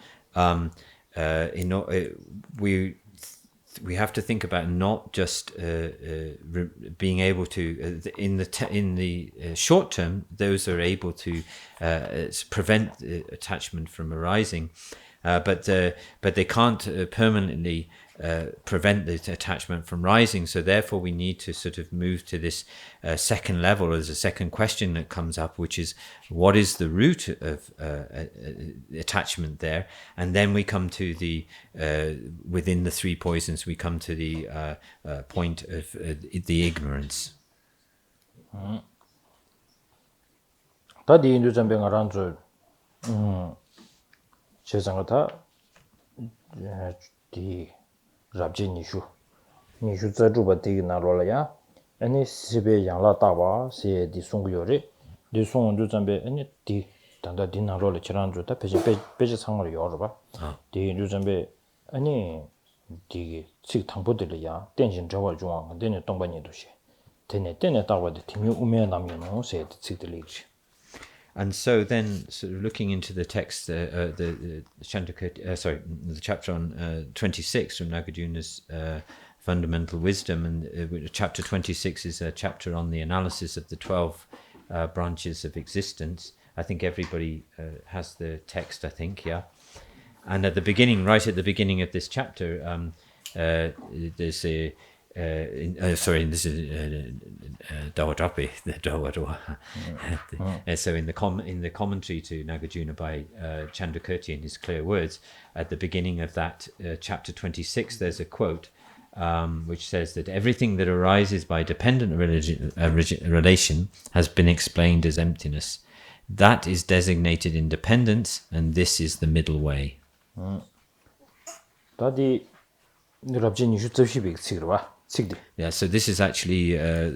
We have to think about not just being able to in the short term, those are able to prevent attachment from arising, but they can't permanently prevent the attachment from rising. So therefore, we need to sort of move to this second level. There's a second question that comes up, which is what is the root of attachment there? And then we come to the within the three poisons, we come to the point of the ignorance. 다디 인도 잠배 가란주 세상하다 디 rabji nishu zajuba digi nalola ya ani sibe yangla tawa se di song yore di song ju zambe ani di danda di nalola chiranju ta peje sangor yoro ba di ju zambe ani di sik thangpo de ya tenjin jawa juang de ne tongba ni do she tene tawa de timyu ume nam yo no se di sik de li. And so then, sort of looking into the text, the chapter on 26 from Nagarjuna's Fundamental Wisdom, and chapter 26 is a chapter on the analysis of the 12 branches of existence. I think everybody has the text, I think, yeah. And at the beginning, right at the beginning of this chapter, there's a this is Dawadrapi, the Dawadwa. So in the commentary to Nagarjuna by Chandrakirti in his clear words, at the beginning of that chapter 26, there's a quote which says that everything that arises by dependent relation has been explained as emptiness. That is designated independence, and this is the middle way. Yeah, so this is actually a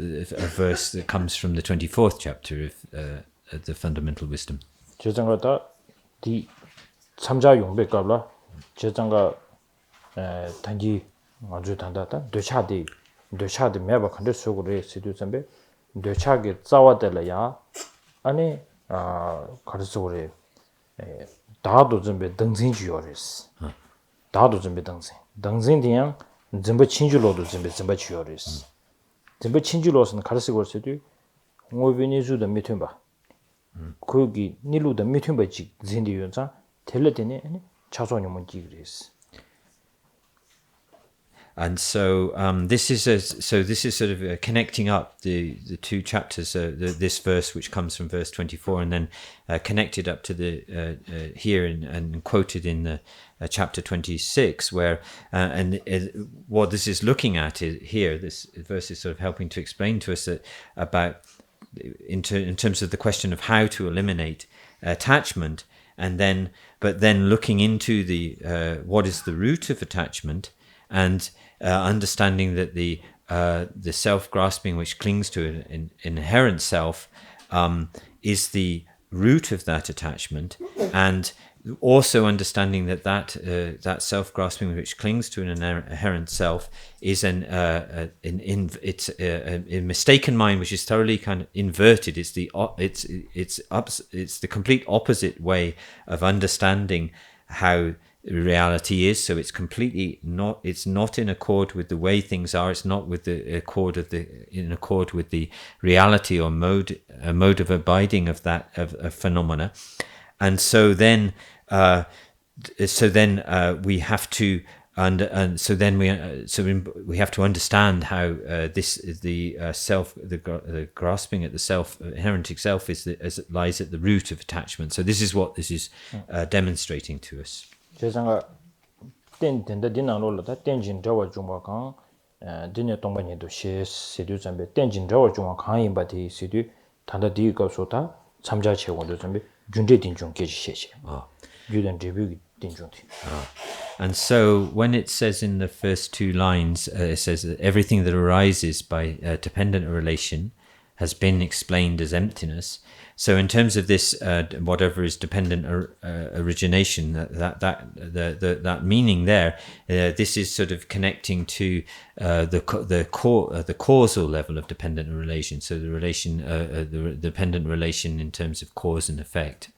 verse that comes from the 24th chapter of the Fundamental Wisdom. di 참자 용배 qabla 제장가 단지 아주 단다다 되차디 매바 컨데 속으로 시도 선배 되차게 싸워들어야 아니 가르쳐오래 다도 준비 등진 주요레스 다도 준비 등진 뒤양 전부 친주로도 전부 주요레스 전부 친주로서는 가르치고 있어도 오비니주도 미튼바 거기 니루도 미튼바지 진디요자 텔레데네 차소니 문지 그랬어. And so this is sort of connecting up the two chapters, this verse which comes from verse 24 and then connected up to the here and quoted in the chapter 26, where what this is looking at is here. This verse is sort of helping to explain to us that about in terms of the question of how to eliminate attachment, but then looking into the what is the root of attachment, and understanding that the self-grasping which clings to an inherent self is the root of that attachment, and also understanding that self-grasping which clings to an inherent self is a mistaken mind which is thoroughly kind of inverted. It's the complete opposite way of understanding how reality is. So it's completely not. It's not in accord with the way things are. It's not with in accord with the reality or mode of abiding of that of phenomena. And so then we have to we have to understand how this is the self, the grasping at the self, inherent self lies at the root of attachment. So this is what this is demonstrating to us. 제가 된다 디나로다 땡진 저와 중앙 디네 동반에도 시세도 잠베 땡진 저와 중앙 강인 바디 시도 단다 디가소다 참자 체원도 잠베 준제 딘중 계시셰시 유된 리뷰 딘중티. And so when it says in the first two lines, it says that everything that arises by dependent relation has been explained as emptiness. So in terms of this, whatever is dependent origination, that meaning there, this is sort of connecting to the causal level of dependent relation. So the relation, the dependent relation in terms of cause and effect.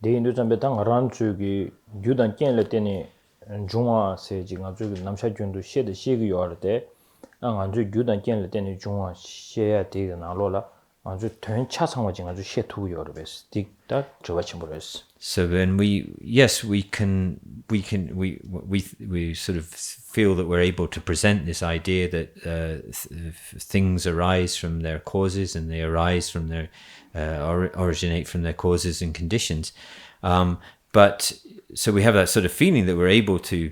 데 인도 잠베 당 란추기 유단 깬레 때니 중화 세지 가지고 남샤준도 시에도 시기 요할때 안주 유단 깬레 때니 중화 시에야 되게 나로라 아주 된 차상화진 아주 시투 요르베스 딕다 저바침으로스. So then we sort of feel that we're able to present this idea that things arise from their causes and they arise from their originate from their causes and conditions, but so we have that sort of feeling that we're able to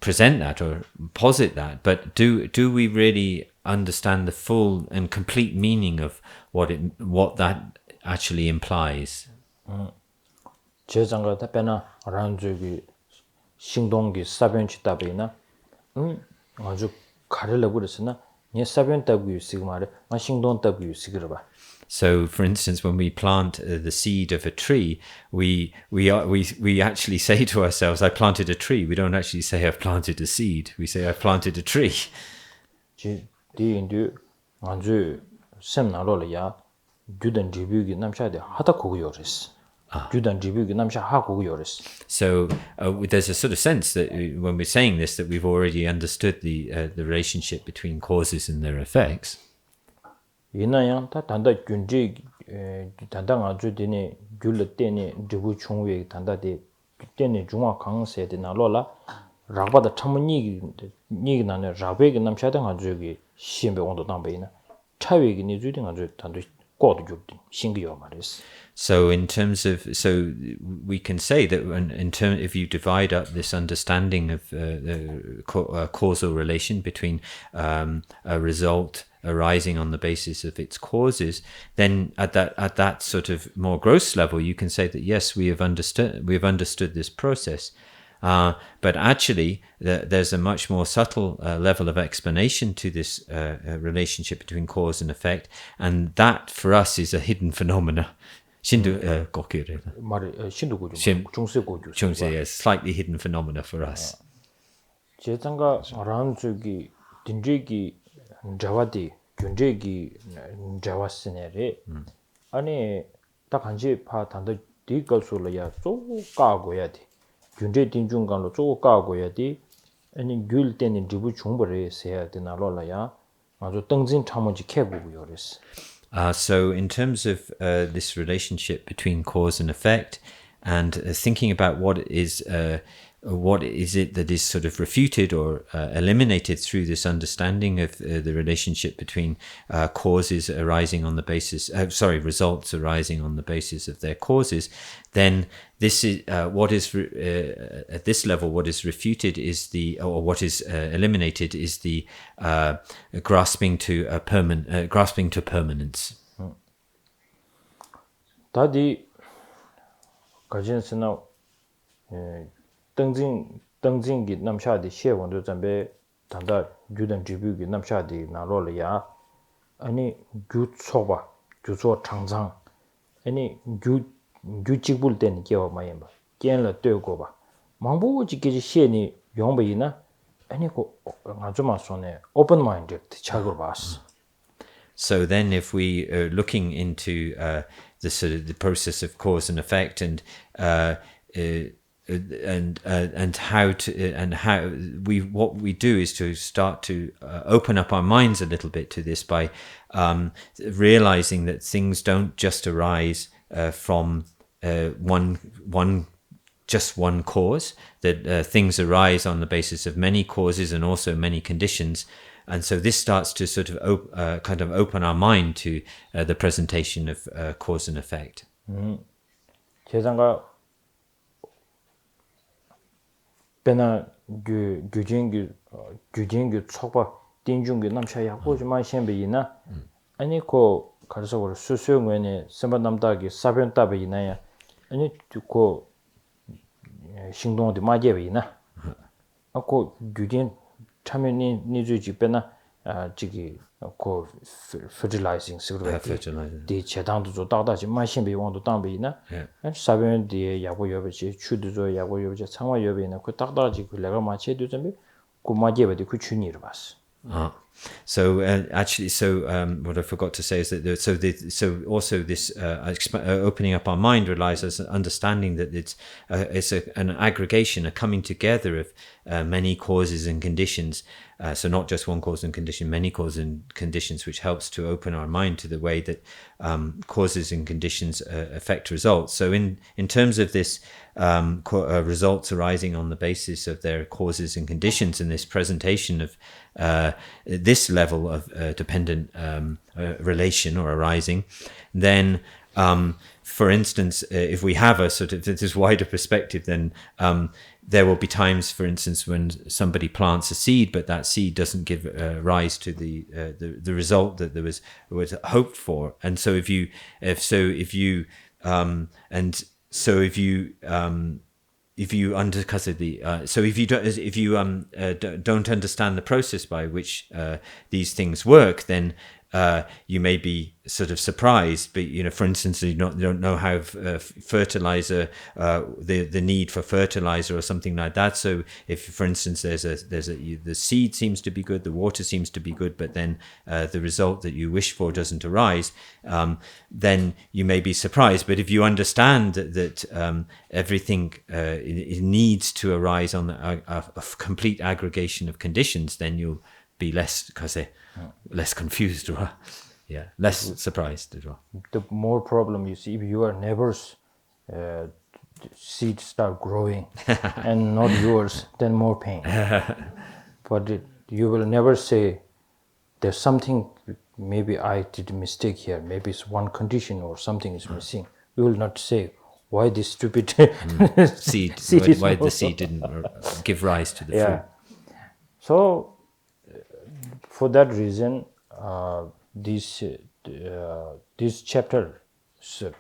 present that or posit that, but do we really understand the full and complete meaning of what that actually implies? 제장가 답변나 란주기 신동기 사변치 답이나 아주 가르려 그랬으나 니 사변 답이 있으기 말에 아 신동 답이 있으기를 봐. So, for instance, when we plant the seed of a tree, we actually say to ourselves, "I planted a tree." We don't actually say, "I've planted a seed." We say, "I've planted a tree." 디인도 아주 셈나로야 주된 리뷰기 남샤데 하다 고고 요레스. 주된 리뷰기 남샤 하고 요레스. So there's a sort of sense that when we're saying this, that we've already understood the relationship between causes and their effects. 이나양 다 단다 균지 단당 아주 되네 귤을 때네 리뷰 총회 단다데 때네 중앙 강세데 나로라 라바다 참니 니기 나네 라베기 남샤데 아주기 시엠베 온도 담베이나 차웨기 니주딩 아주 단도 꼬도 줍디 신기요 말이스. So in terms of, so we can say that if you divide up this understanding of the causal relation between a result arising on the basis of its causes, then at that sort of more gross level, you can say that yes, we have understood this process. But actually, there's a much more subtle level of explanation to this relationship between cause and effect, and that for us is a hidden phenomena. 신도 거기를 말이 신도고죠. 중세고죠. 중세, slightly hidden phenomena for us. 제장가 란주기 딘제기 자와디 균제기 자와스네레 아니 딱 한지 파 단도 디걸솔이야 쪼 까고야 돼. 균제 딘중간로 쪼 까고야 돼. 아니 귤 때는 리부 중벌에 세야 되나로라야 아주 땡진 참은지 캐고고 요레스. So in terms of this relationship between cause and effect, and thinking about what is it that is sort of refuted or eliminated through this understanding of the relationship between causes arising on the basis, results arising on the basis of their causes, then this is what is at this level. What is refuted is what is eliminated is the grasping to permanence. 다디 가진스나 등진기 남샤디 시원도 잠베 단다 주된 지부기 남샤디 나로려야 아니 규초바 규초 창장 아니 규직불 때는 개와 마이마 깬了되고 봐 망보지기 시에니 용베이나 아니 고 아주마 손에 open minded 차고 봤어. So then if we are looking into the sort of the process of cause and effect and what we do is to start to open up our minds a little bit to this by realizing that things don't just arise from one cause, that things arise on the basis of many causes and also many conditions. And so this starts to sort of kind of open our mind to the presentation of cause and effect. 제장가 베나 규진기 촉바 띵중기 남샤야 고지만 셴베이나 아니 고 가르쳐 볼 수수용원에 선바 남다기 사변답이나야 아니 고 신동도 마제베이나 아고 규진 참여니 니주지 베나 지기 고 fertilizing fertilizer 디 제당도 좀 다다지 만신비 원도 당비나 사변디 야고 여베지 추도조 야고 여베지 창화 여베나 그 다다지 그 내가 마체도 좀 고 마제베디 그 추니를 봤어. So actually, what I forgot to say is that also this opening up our mind relies as understanding that it's an aggregation, a coming together of many causes and conditions. So not just one cause and condition, many causes and conditions, which helps to open our mind to the way that causes and conditions affect results. So in terms of this results arising on the basis of their causes and conditions, in this presentation of this level of dependent relation or arising, then for instance, if we have a sort of this wider perspective, then there will be times, for instance, when somebody plants a seed, but that seed doesn't give rise to the result that there was hoped for. And so if you don't understand the process by which these things work, then you may be sort of surprised. But for instance, you don't know how fertilizer, the need for fertilizer or something like that. So if, for instance, the seed seems to be good, the water seems to be good, but then the result that you wish for doesn't arise, then you may be surprised. But if you understand that everything it needs to arise on a complete aggregation of conditions, then you'll be less confused, or less surprised as well. The more problem you see, if your neighbor's seeds start growing and not yours, then more pain. But you will never say there's something, maybe I did a mistake here, maybe it's one condition or something is missing. You will not say why this stupid seed why the seed didn't give rise to the fruit. So for that reason, this chapter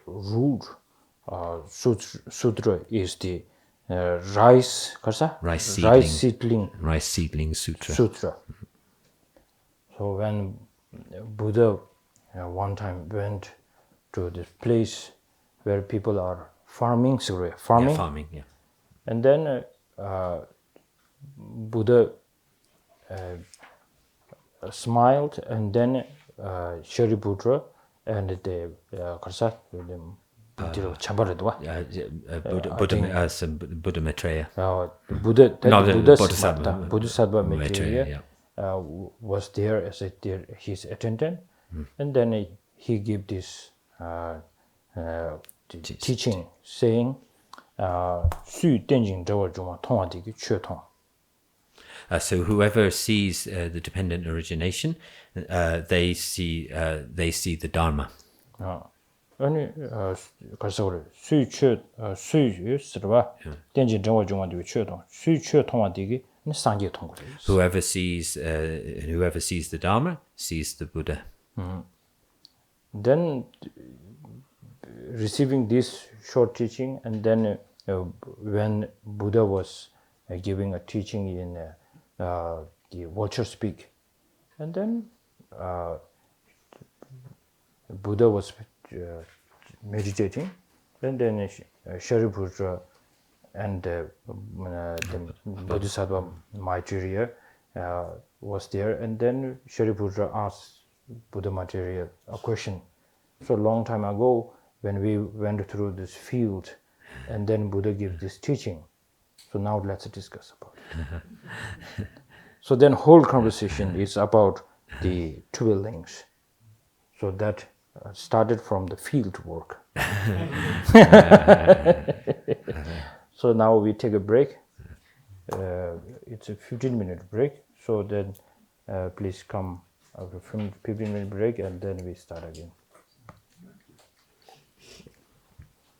root sutra is the rice seedling sutra. So when Buddha one time went to this place where people are farming, and then Buddha smiled, and then Shariputra and the Buddha Maitreya. Bodhisattva Maitreya was there as his attendant, and then he gave this teaching saying, so whoever sees the dependent origination, they see the Dharma. Whoever sees the Dharma sees the Buddha. Then receiving this short teaching, and then when Buddha was giving a teaching in the vulture speak, and then Buddha was meditating, and then Shariputra and the Bodhisattva Maitreya was there, and then Shariputra asked Buddha Maitreya a question. So long time ago, when we went through this field, and then Buddha gave this teaching. So now let's discuss about it. So then whole conversation is about the dwellings. So that started from the field work. So now we take a break. It's a 15-minute break. So then please come after 15-minute break, and then we start again.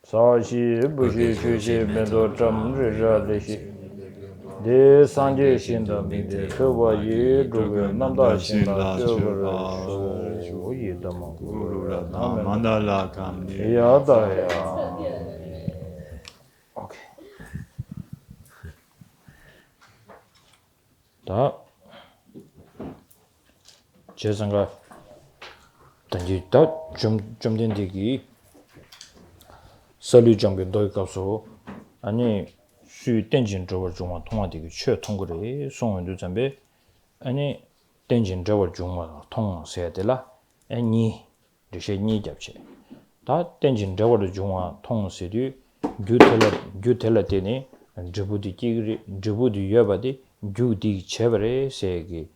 Sashi bushi chushi mendo cham rira leshi de sanje shinda mide soba ye doge namda shinda soba ye dama guru mandala kamni yada ya. Okay. Da 제상가 단지 다 좀된 되기 설류 정비 도입가서 아니 수 땡진 저거 좀 통화되기 최 통거래 송원도 잠배 아니 tenjin jawar jungma tong se de la ni de she ni japche ta tenjin jawar jungwa tong se du gyutela tene jibudi kigri jibudi yabadi gyudi chevre se gi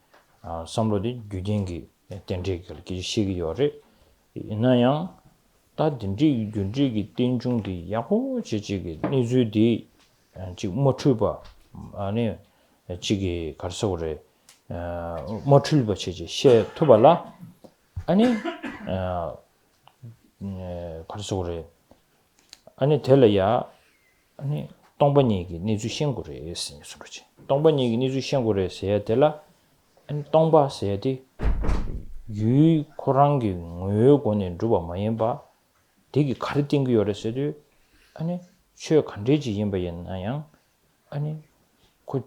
samlodi gyugengi tenje ki shigi yore inayang ta dinji gyunji gi tenjung di yaho chichi nizu di chi mochuba ane chigi karsogre mochulba chichi she tubala ane karsogre ane telaya ane 동반이기 니주 신고래 했으니 그렇지 동반이기 니주 신고래 해야 되라 안 동바 세야디 유 코랑기 뭐고네 루바 마연바 되게 가르친 거 요랬어도 아니 최 간제지 임바였나요 아니 그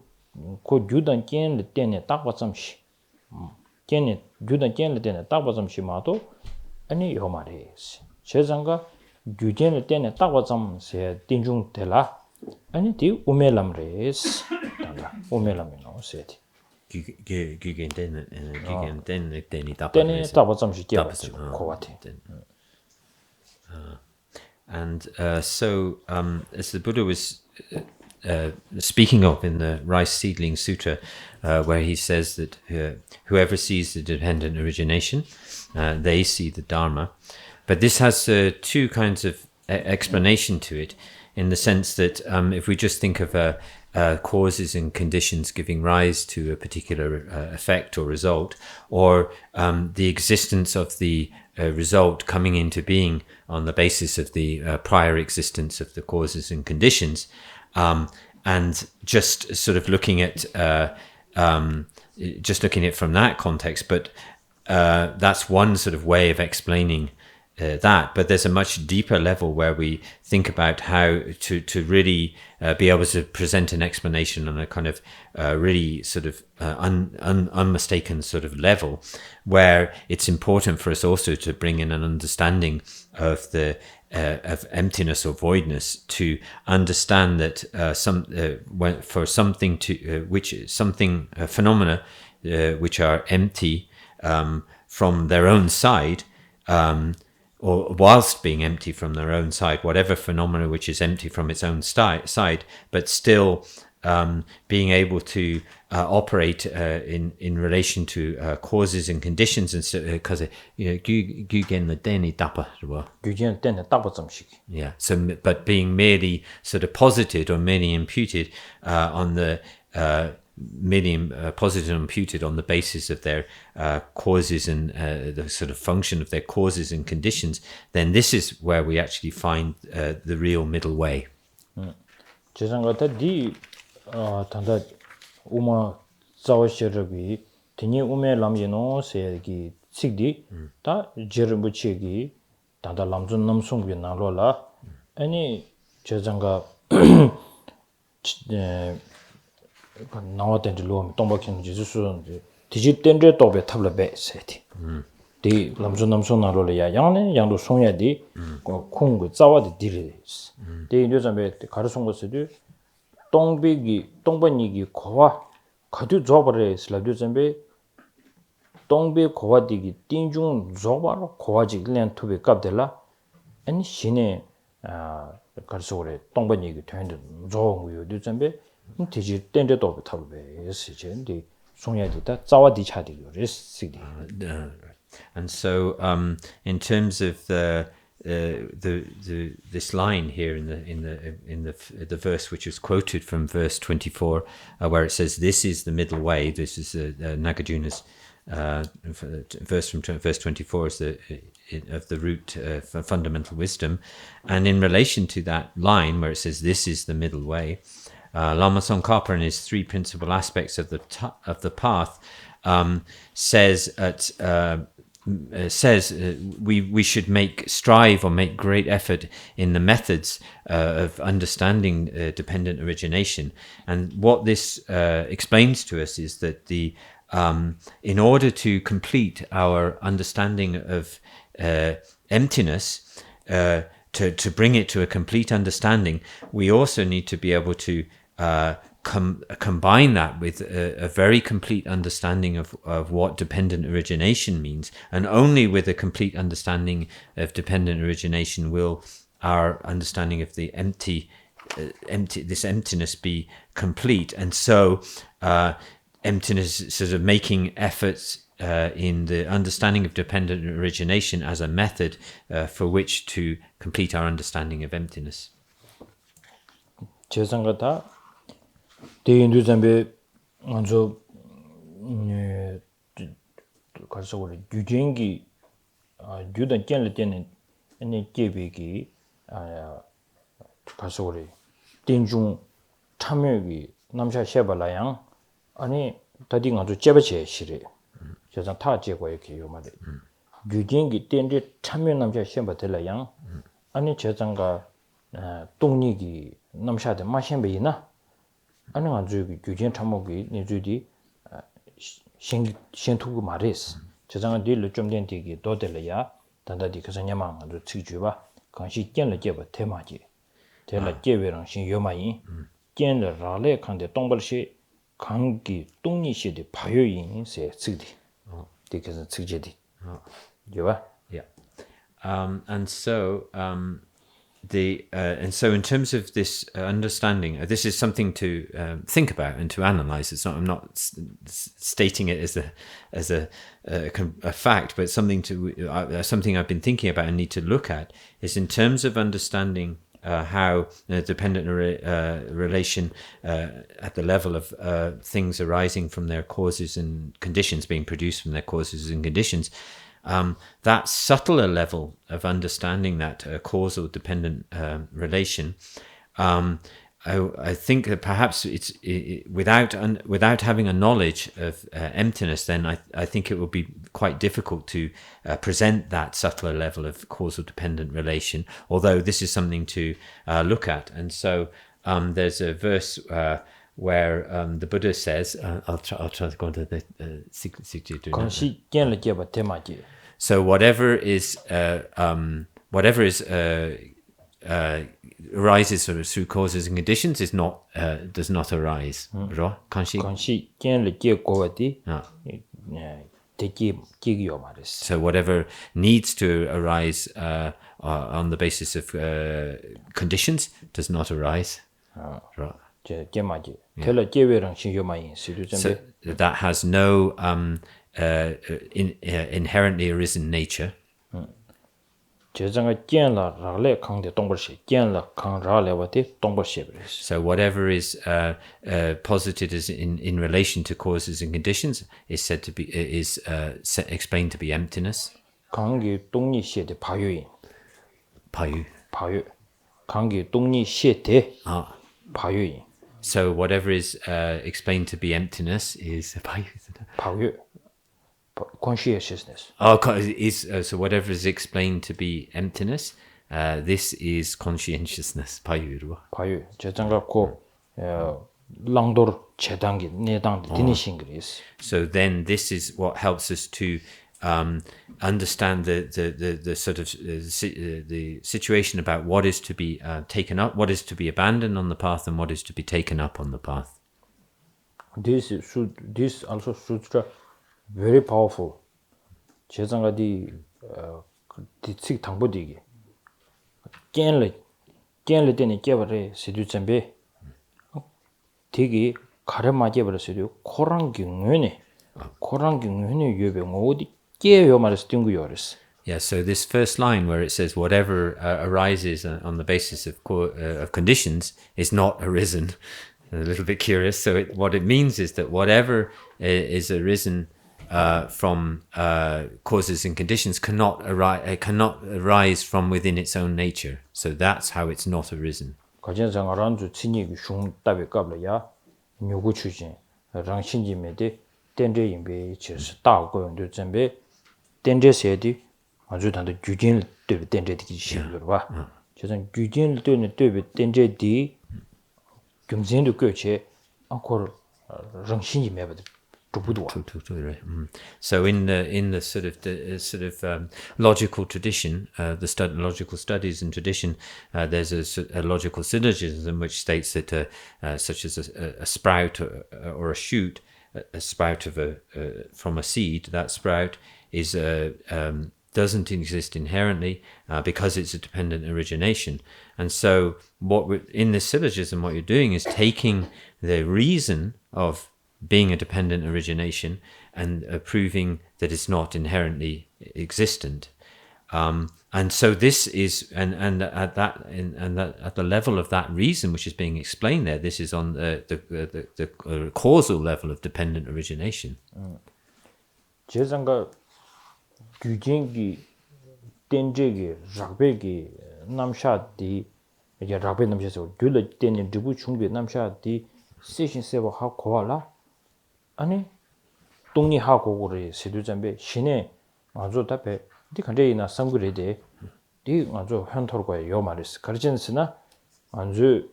유단 깬을 때네 딱 봤음시 깬네 유단 깬을 때네 딱 봤음시 마도 아니 요 말이지 제장가 유견을 때네 딱 봤음세 띵중 되라 아니 디 우멜람레스 단다 우멜람이노 세티 규겐 때니 답 때니 답점시 깨가지고 그 같아. And so as the Buddha was speaking of in the Rice Seedling Sutra, where he says that whoever sees the dependent origination, they see the Dharma. But this has two kinds of explanation to it, in the sense that if we just think of causes and conditions giving rise to a particular effect or result, or the existence of the result coming into being on the basis of the prior existence of the causes and conditions, and just sort of looking at it from that context, but that's one sort of way of explaining that. But there's a much deeper level where we think about how to really be able to present an explanation on a kind of really sort of unmistaken sort of level, where it's important for us also to bring in an understanding of the of emptiness or voidness, to understand that for something to phenomena which are empty from their own side, or whilst being empty from their own side, whatever phenomena which is empty from its own side, but still being able to operate in relation to causes and conditions, and because yeah, so but being merely sort of posited or merely imputed on the posited and imputed on the basis of their causes and the sort of function of their causes and conditions, then this is where we actually find the real middle way. 제상가다 디 단다 우마 자와셔럽이 디니 우메 람예노 세기 식디 다 제르부치기 단다 람존 남송비 나로라 아니 제상가 나와된 로 동박형 지수는 디지털 도배 탑럽에 세티 디 람존 남송 나로야 양네 양도 송야디 콩고 자와디 디르스 디 요즘에 가르송 것들이 동번이기 고와 가두 조버레 슬라드점베 동배 고와디기 띵중 조바로 고와지 그냥 투베 갑들라 아니 신에 가르소래 동번이기 되는데 조고요 요즘에 디지 땡데도 탑베 시젠디 송야디다 자와디 차디요 레시디. And so in terms of this line here in the verse which is quoted from verse 24, where it says, "This is the middle way." This is Nagarjuna's verse from verse 24 is of the root for fundamental wisdom, and in relation to that line where it says, "This is the middle way," Lama Tsongkhapa in his three principal aspects of the path says we should strive or make great effort in the methods of understanding dependent origination. And what this explains to us is that in order to complete our understanding of emptiness, to bring it to a complete understanding, we also need to be able to combine that with a very complete understanding of what dependent origination means, and only with a complete understanding of dependent origination will our understanding of the this emptiness be complete. And so emptiness, sort of making efforts in the understanding of dependent origination as a method for which to complete our understanding of emptiness. 제상가다 대인도 잠베 먼저 가서 우리 유진기 유단 견을 때는 아니 계획이 가서 우리 딘중 참여기 남샤 셰발라양 아니 다디 가서 제버체 시리 제상 타 제고 이렇게 요 말에 유진기 딘데 참여 남샤 셰바텔라양 아니 제상가 동력이 남샤데 마셴베이나 아니 아주 유진 참목이 내주디 신투고 말레스 저장은 딜로 좀 된디기 도들려야 단다디 그서냐만 아주 치주바 간시 견을 제바 테마지 델라 제베랑 신 요마이 견을 라레 칸데 동벌시 강기 동리시데 파요인 세 쓰디 디께서 쓰제디 요바 Yeah. And so and so in terms of this understanding, this is something to think about and to analyze. It's not, I'm not stating it as a fact, but something something I've been thinking about and need to look at is in terms of understanding how the dependent relation at the level of things arising from their causes and conditions, being produced from their causes and conditions. That subtler level of understanding that causal dependent relation, I think that perhaps without having a knowledge of emptiness, then I think it will be quite difficult to present that subtler level of causal dependent relation. Although this is something to look at, and so there's a verse where the Buddha says, I'll try to go into the so whatever arises sort of through causes and conditions is not does not arise. So whatever needs to arise on the basis of conditions does not arise. So that has no inherently arisen nature. So whatever is posited as in relation to causes and conditions is said to be explained to be emptiness. 파유. 파유. So whatever is explained to be emptiness is consciousness. So whatever is explained to be emptiness, this is conscientiousness. 파유. So then this is what helps us to understand the sort of the situation about what is to be taken up, what is to be abandoned on the path, and what is to be taken up on the path. This also sutra very powerful. 제장가 디 디식 당보디기 깬le 때니 깨버려 시두점베 되게 가르마게 버렸어요. 코랑경외네 유병 어디 깨요 말해서 띵구요레스. Yeah, so this first line where it says whatever arises on the basis of conditions is not arisen. A little bit curious. So what it means is that whatever is arisen from causes and conditions cannot arise from within its own nature. So that's how it's not arisen. 가전상아란주 친이기 슝답에 qabla야 누구 추진 랑신지메데 덴제 임베 치스 다고연도 점베 덴제 세디 아주 단도 규진 되게 덴제디 시험으로 봐. 저선 규진 되는 되게 덴제디 경쟁도 거체 아코르 랑신지메베 So in the logical tradition, logical studies and tradition, there's a logical syllogism which states that such as a sprout or a shoot, a sprout of from a seed, that sprout is doesn't exist inherently because it's a dependent origination. And so in this syllogism, what you're doing is taking the reason of being a dependent origination and proving that it's not inherently existent. And so this is, and at the level of that reason which is being explained there, this is on the causal level of dependent origination. 제상가 규진기 덴제기 작베기 남샤디 이제 라베 남샤서 둘을 덴는 두부 충비 남샤디 세신 세버 하 고알라 아니 동리 하고고를 세두점배 신에 아주 답에 디 간데이나 상그레데 디 아주 현토르고 요 말이스 가르진스나 안주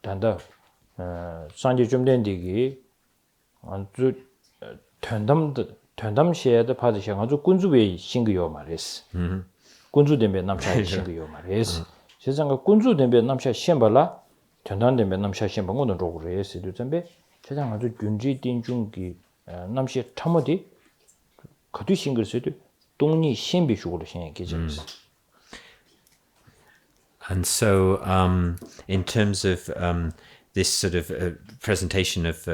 단다 산지 좀 된디기 안주 된담시에도 받으셔 가지고 군주베 신기요 말이스 군주된베 남샤 신기요 말이스 세상가 군주된베 남샤 시험발라 된담된베 남샤 시험 거는 로그로 해서 좀베 세상 아주 균지 띵중기 남시 참어디 거두 신글서도 동리 신비식으로 생각해져 있어. And so in terms of this sort of presentation of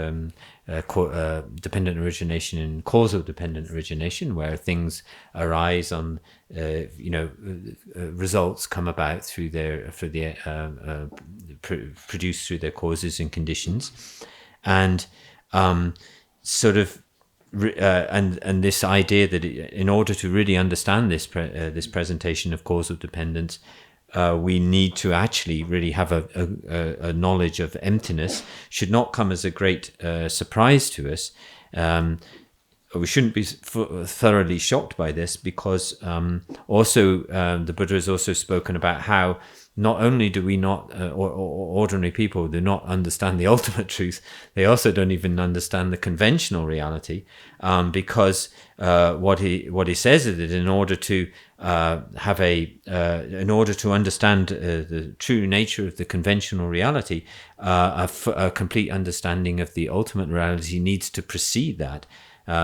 dependent origination and causal dependent origination, where things arise on, results come about through produced through their causes and conditions, and and this idea that in order to really understand this presentation of causal dependence, we need to actually really have a knowledge of emptiness, should not come as a great surprise to us. We shouldn't be thoroughly shocked by this, because also the Buddha has also spoken about how not only do we not, or ordinary people do not understand the ultimate truth, they also don't even understand the conventional reality, because what he says is that in order to in order to understand the true nature of the conventional reality, a complete understanding of the ultimate reality needs to precede that.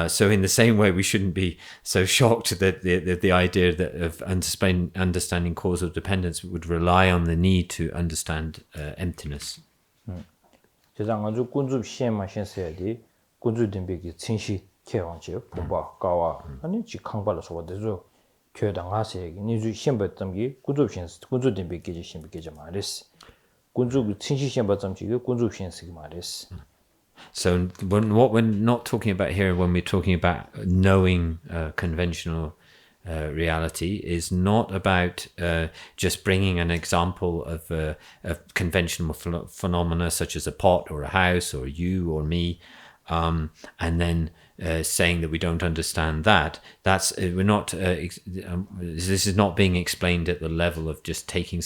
So in the same way, we shouldn't be so shocked that the idea of understanding causal dependence would rely on the need to understand emptiness. 제가 아주 군주 시험만 신세야디 군주 된비기 진시 개왕지 보바 가와 아니 지 강발로서 와대죠 교당하세 니주 시험받점기 군주 신스 군주 된비기 시험비기 말이스 군주 진시 시험받점기 군주 신스기 말이스. So what we're not talking about here when we're talking about knowing conventional reality is not about just bringing an example of conventional phenomena such as a pot or a house or you or me, and then saying that we don't understand that. We're not. This is not being explained at the level of just taking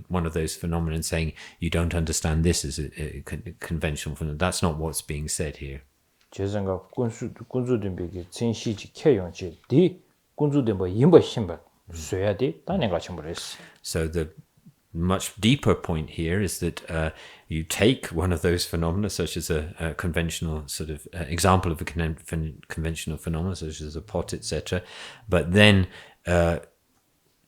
one of those phenomena and saying you don't understand this as a conventional phenomenon. That's not what's being said here. 제 생각 군주된 비기 진시지 개용지 디 군주된 뭐 임버 신발 써야 돼. 다른 거 좀 그랬어. So the much deeper point here is that you take one of those phenomena, such as a conventional sort of example of a conventional phenomenon, such as a pot, etc., but then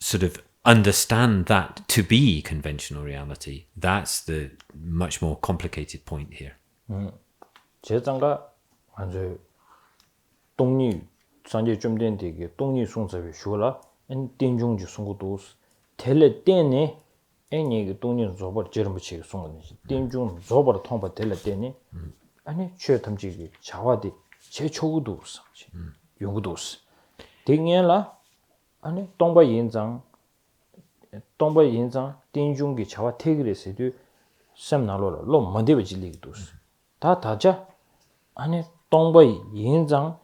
sort of understand that to be conventional reality. That's the much more complicated point here. 제장가 아주 동리 산제 좀 된 되게 동리 송사비 쇼라 엔 땡중지 송고도 텔레 때네 애니 동리 조버 제르무치 송은 땡중 조버 통바 텔레 때네 아니 최 탐지기 자와디 제 초구도 없어 용구도 없어 땡년라 아니 동바 인장 땡중기 자와 태그레스도 샘나로로 로 만데버질리기도 다 다자 아니 동바 인장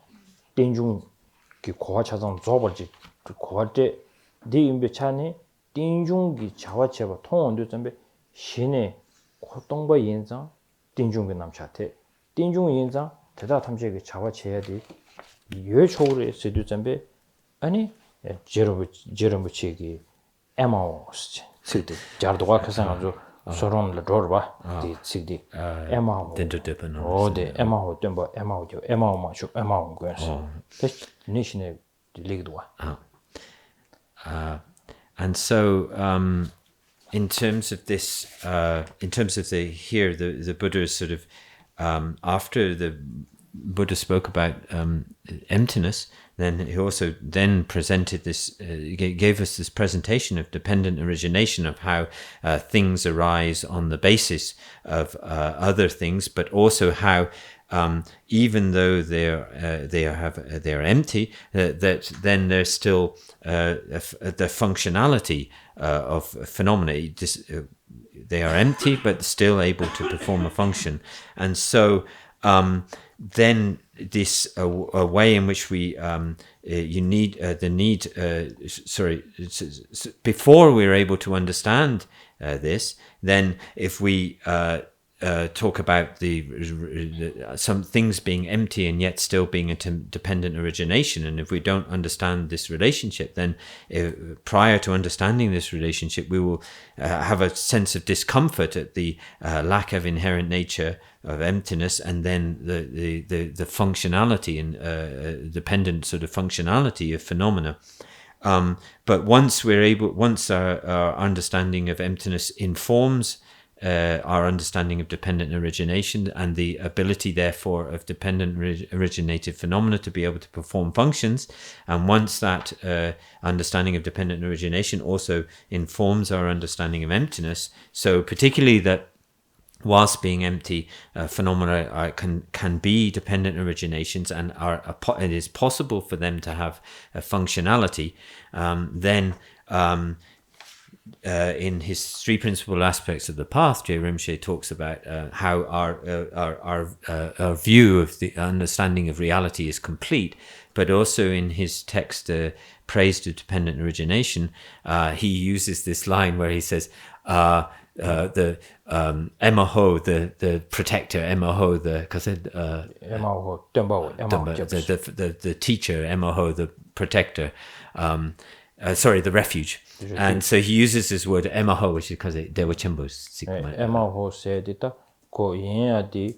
땡중기 고화 차상 조버지 고화때 네 임베 차네 땡중기 자와체바 통원도 점베 신의 고동바 인장 땡중기 남차테 땡중 인장 대다 탐지게 자와 제야디 요 초를 세도 점배 아니 제로부치기 에마오스 시디 자르도가 가상아주 소론을 돌봐 디 시디 에마오 Dendrodipin. 오데 에마오 템버 에마오죠 에마오마쇼 에마오 거스 그 니시네 리그도와 And so, in terms of this, in terms of the Buddha is sort of, after the Buddha spoke about emptiness, then he also then presented this, gave us this presentation of dependent origination, of how things arise on the basis of other things, but also how even though they are empty, that then there's still the functionality of phenomena. They are empty, but still able to perform a function. And so then this a way in which we before we're able to understand this, then if we talk about some things being empty and yet still being a dependent origination, and if we don't understand this relationship, then prior to understanding this relationship, we will have a sense of discomfort at the lack of inherent nature of emptiness, and then the functionality and dependent sort of functionality of phenomena. But once our understanding of emptiness informs our understanding of dependent origination, and the ability, therefore, of dependent originated phenomena to be able to perform functions. And once that understanding of dependent origination also informs our understanding of emptiness, so particularly that whilst being empty, phenomena can be dependent originations, and it is possible for them to have a functionality, then in his three principal aspects of the path, J. Rinpoche talks about how our view of the understanding of reality is complete, but also in his text, Praise to Dependent Origination, he uses this line where he says, the Emaho, the protector, Emaho, the teacher, Emaho, the protector, the refuge. And so he uses this word Emaho, which is because they were chimbos. Emaho said it, ko yadi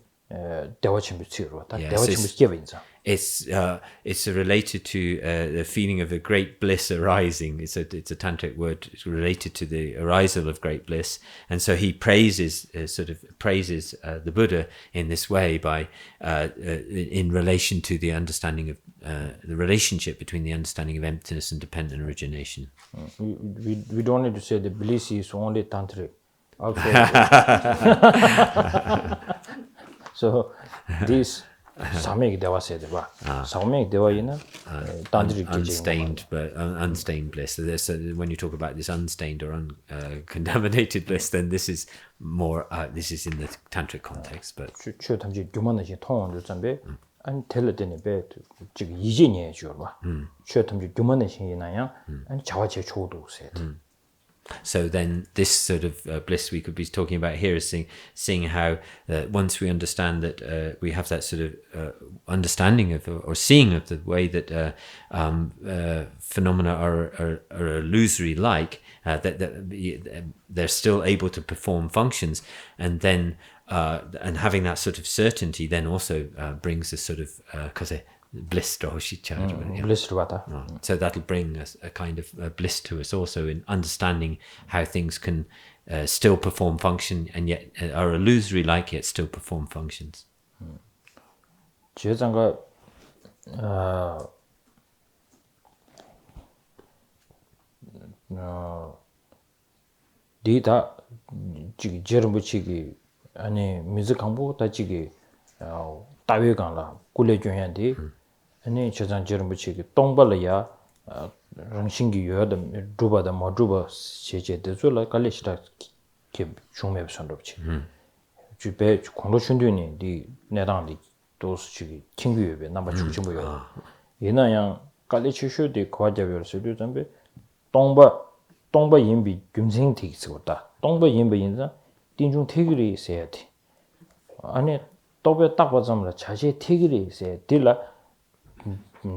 dewa chimbu tsiro, dewa chimbu kiyavinza. It's related to the feeling of a great bliss arising. It's a tantric word. It's related to the arisal of great bliss, and so he praises the Buddha in this way by in relation to the understanding of the relationship between the understanding of emptiness and dependent origination. We don't need to say the bliss is only tantric. Also, so this. Samik dewa said, Samik dewa ina unstained, but unstained bliss. So when you talk about this unstained or uncontaminated bliss, then this is more. This is in the tantric context, but. So then this sort of bliss we could be talking about here is seeing how once we understand that we have that sort of understanding of or seeing of the way that phenomena are illusory, like that they're still able to perform functions, and then and having that sort of certainty then also brings a sort of bliss to bliss to so that'll bring us a kind of bliss to us also in understanding how things can still perform function and yet are illusory, like yet still perform functions. 제장가 디다 지기 제르부치기 아니 뮤직 강보 다지기 따위강라 꿀레줘야디 아니 저장 제르부치기 똥발이야 랑싱기 요다 두바다 모두바 제제데줄라 갈리시다 게 중매선롭지 주배 공로춘dü니 디 내당디 도스치기 팅규에 남바 주중부요 얘나양 갈리치슈디 과자별서도 담배 똥바 인비 균생 되기스고다 똥바 인비 인자 띵중 태규리 있어야지 아니 tobe takwa zamla chaje tigiri se dila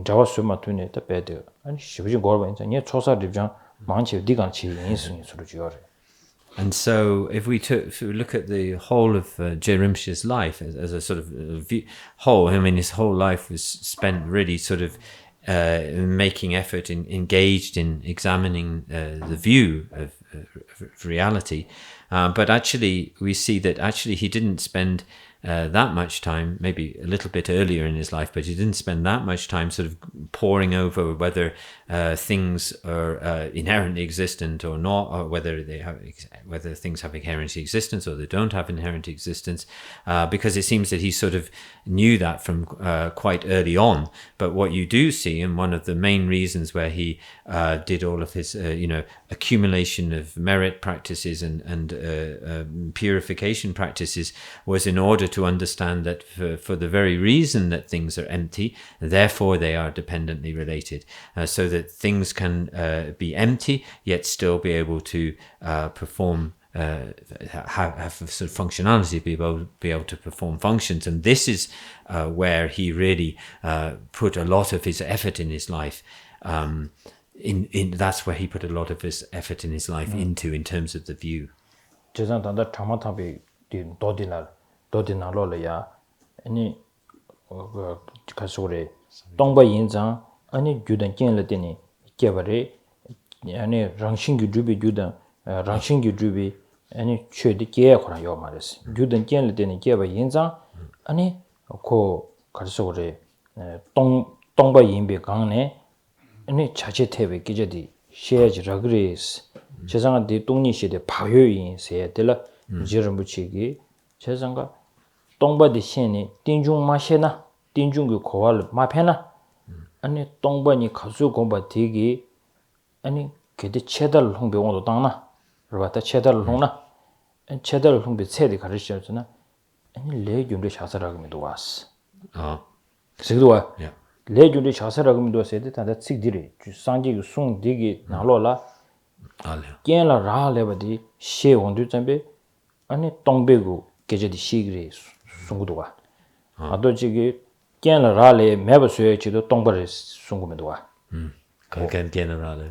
jawa suma tune ta bede ani shibji gorba inja nye chosa ribjang manchi digan chi yin suru jiore. And so, if we look at the whole of Je Rinpoche's life as a sort of whole, I mean, his whole life was spent really sort of making effort, engaged in examining the view of reality. But actually, we see that actually he didn't spend that much time, maybe a little bit earlier in his life, but he didn't spend that much time sort of poring over whether things are inherently existent or not, or whether things have inherent existence or they don't have inherent existence, because it seems that he sort of knew that from quite early on. But what you do see, and one of the main reasons where he did all of his, accumulation of merit practices and purification practices, was in order to understand that for the very reason that things are empty, therefore they are dependently related, so that things can be empty yet still be able to perform, have sort of functionality, be able to perform functions. And this is where he really put a lot of his effort in his life. That's where he put a lot of his effort in his life into, in terms of the view. 도디나로야 아니 가소래 동바 인장 아니 주던 견을더니 개발이 아니 랑싱기 주비 주던 랑싱기 주비 아니 최대 개거라 요 말했어 주던 견을더니 개바 인장 아니 고 가소래 동바 인비 강네 아니 자체 태베 기저디 셰지라 그레스 세상한테 동니 시대 파효인 세들라 지름부치기 세상가 동바디 신이 띵중 마시나 띵중의 고알 마페나 아니 동바니 가수 공바 되기 아니 걔데 체달 홍병원도 당나 그러다 체달 홍나 체달 홍비 체디 가르치잖아 아니 레준데 샤사라금도 왔어 그래도 와 레준데 샤사라금도 세데 다다 찍디리 주 상지 송 되기 나로라 겐라 라레바디 셰원도 잠베 아니 동베고 계제디 시그리 송구도가 아도 지기 겐라 라레 매버스에 지도 동바를 송구면도가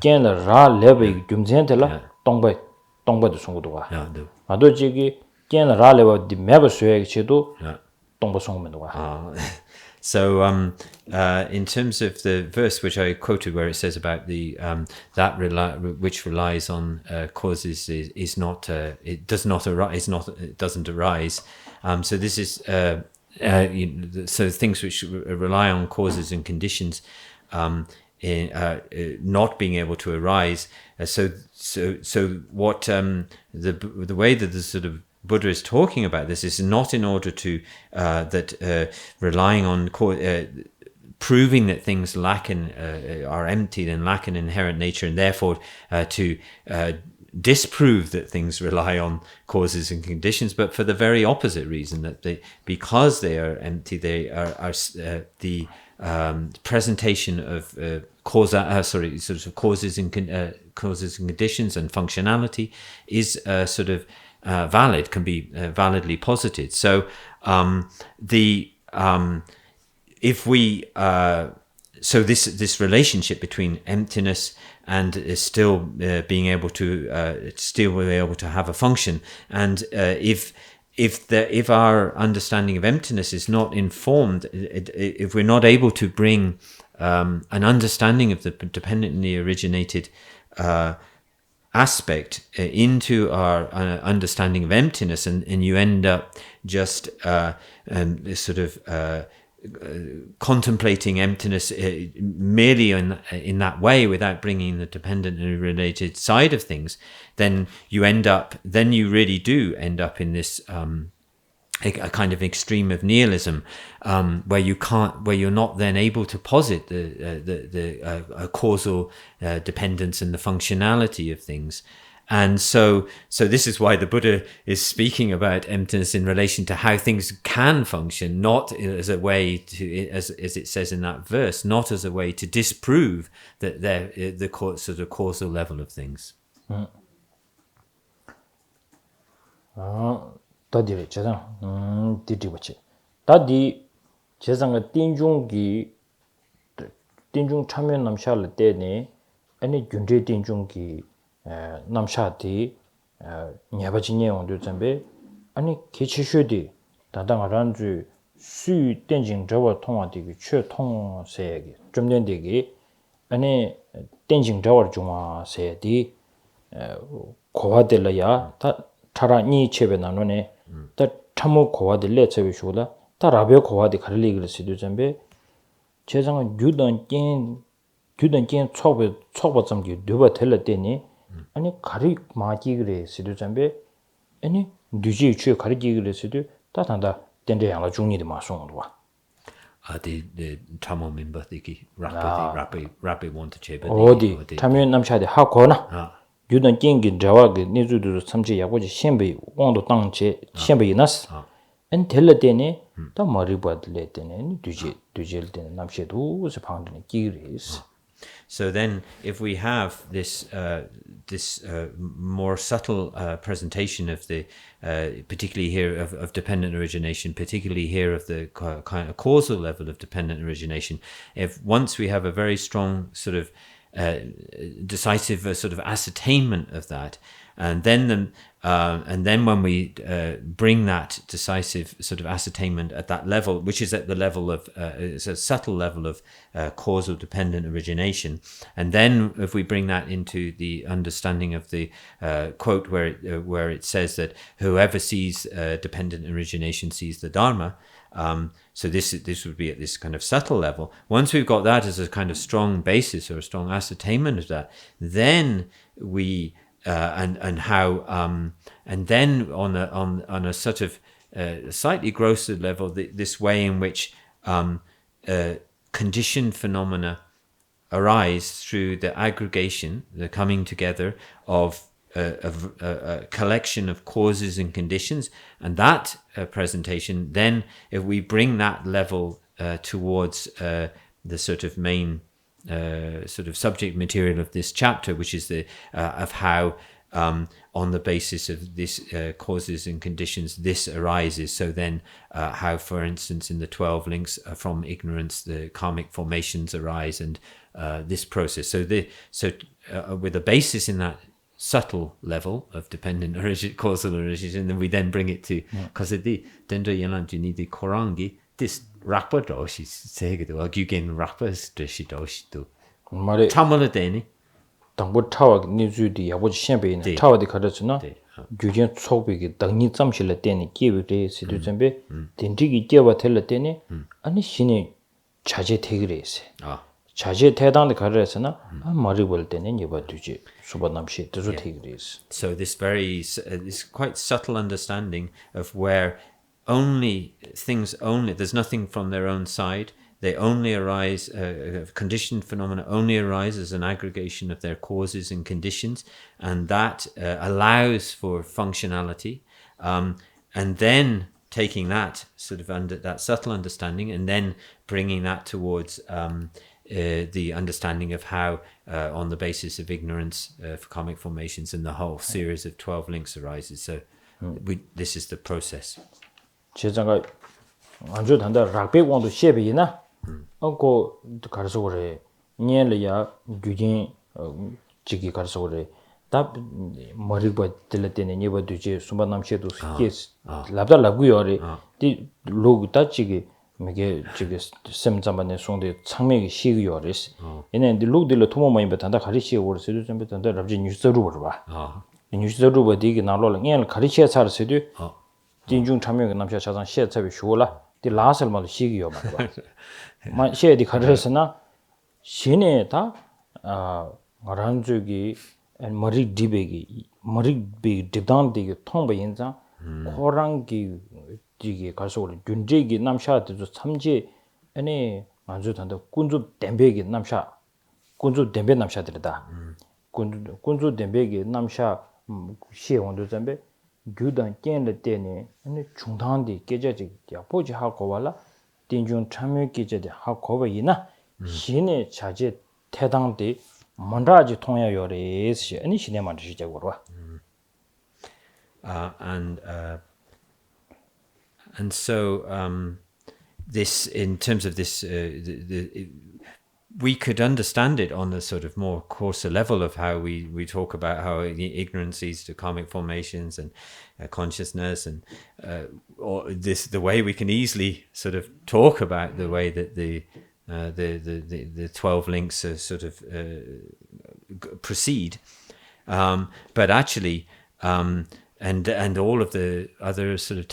겐라 라레베 줌젠텔라 동바도 송구도가 아도 지기 겐라 라레바 디 매버스에 지도 동바 송구면도가 So, in terms of the verse which I quoted, where it says about the which relies on causes is not it does not arise, it doesn't arise. So this is so things which rely on causes and conditions not being able to arise. So what the way that the sort of Buddha is talking about this is not in order to relying on proving that things are empty and lack an inherent nature, and therefore to disprove that things rely on causes and conditions, but for the very opposite reason, that because they are empty, they are the presentation of causes and conditions and functionality is sort of valid, can be validly posited. So if we so this relationship between emptiness and still being able to have a function, and if our understanding of emptiness is not informed, if we're not able to bring an understanding of the dependently originated aspect into our understanding of emptiness, and you end up just sort of contemplating emptiness merely in that way, without bringing the dependent and related side of things, then you really do end up in this a kind of extreme of nihilism, where you're not then able to posit the causal dependence and the functionality of things. And so this is why the Buddha is speaking about emptiness in relation to how things can function, not as a way to, as it says in that verse, not as a way to disprove that the sort of causal level of things. 더디래 저장 디디버치 다디 제상의 띵중기 띵중 참여 남샤를 때네 아니 균제 띵중기 남샤디 냐바진예 온도 잠베 아니 개치슈디 다당아란주 수 땡징 저와 통화되기 최통세기 좀 된되기 아니 땡징 저와 중화세디 고화들려야 다 타라니 체베 나노네 다 참모 고화들려 체베 쇼라 다 라베 고화디 갈리 그랬어도 잠베 제상은 유던긴 초보점기 누가 될라 때니 아니 가리 마기 그랬어도 잠베 아니 뉴지 취 가리기 그랬어도 다 단다 된데 양라 중니도 마송도 와 the Tamil member tiki rapid want to chebe 어디 참여 남샤데 하고나 유던 깽기 저와게 내주도 삼지 야고지 셴베 원도 땅제 셴베이나스 엔 텔레 때네 다 머리바들레 때네 두질 때네 남셰도 저 방드네 기리스. So then, if we have this more subtle presentation of the, particularly here of dependent origination, particularly here of the kind of causal level of dependent origination, if once we have a very strong sort of decisive sort of ascertainment of that, and then when we bring that decisive sort of ascertainment at that level, which is at the level of it's a subtle level of causal dependent origination, and then if we bring that into the understanding of the quote where it says that whoever sees dependent origination sees the Dharma. So this would be at this kind of subtle level. Once we've got that as a kind of strong basis or a strong ascertainment of that, then we and then on a sort of slightly grosser level, this way in which conditioned phenomena arise through the aggregation, the coming together of a collection of causes and conditions, and that presentation, then if we bring that level towards the sort of main sort of subject material of this chapter, which is the of how on the basis of this causes and conditions this arises. So then how, for instance, in the 12 links from ignorance the karmic formations arise, and this process. So with a basis in that subtle level of dependent causal origin, and we then bring it to because the dendra yananju ni the korangi this rapper doshi say it or gyugen rappers doshi to 말에 tamala deni 당보 차와 니주디 아버지 셴베이네 차와디 가르치나 규전 속비기 당니 잠실레 때니 기브레 시도 점베 딘디기 깨와 텔레 때니 아니 신이 자제 태그레세 자제 태당데 가르에서나 말이 볼 때는 예바 두지 수반남시 뜻을 태그레스. So this this quite subtle understanding of where there's nothing from their own side. They only arise, conditioned phenomena only arise as an aggregation of their causes and conditions, and that allows for functionality. And then taking that sort of that subtle understanding, and then bringing that towards the understanding of how, on the basis of ignorance, karmic formations and the whole series of 12 links arises. So this is the process. 제자가 안주 단다 락백 원도 셰베이나 어고 가르쳐 그래 녀려야 규진 지기 가르쳐 그래 답 머리가 될 때는 예버 두지 수반남셰도 스케스 랍다 라구요리 디 로그 따지기 이게 지금 셈자만의 송대 창맥이 시기요리스 얘네 로그들로 토모마인 베탄다 가르치고 그래서 좀 베탄다 랍지 뉴스로 봐 뉴스로 봐 되게 나로랑 얘는 가르치야 살세도 진중 참여가 남샤 차장 시에차비 쇼라 디 라설만 시기요 말봐 마 시에디 가르스나 신에다 마란주기 머리 디베기 디단디기 통바인자 코랑기 디게 가서 균제기 남샤도 참지 아니 만주단다 군주 댐베기 남샤 군주 댐베 남샤들다 군주 댐베기 남샤 시원도 잠베 규단 깬을 때네 아니 중단디 깨져지 보지 하고 와라 딘중 참여 깨져지 하고 봐이나 신의 자제 태당디 먼저지 통야 요리스 아니 신의 만드시자고 와 and so this, in terms of this, we could understand it on the sort of more coarser level of how we talk about how ignorance leads to karmic formations and consciousness, and or the way we can easily sort of talk about the way that the 12 links are sort of proceed, but actually. And all of the other sort of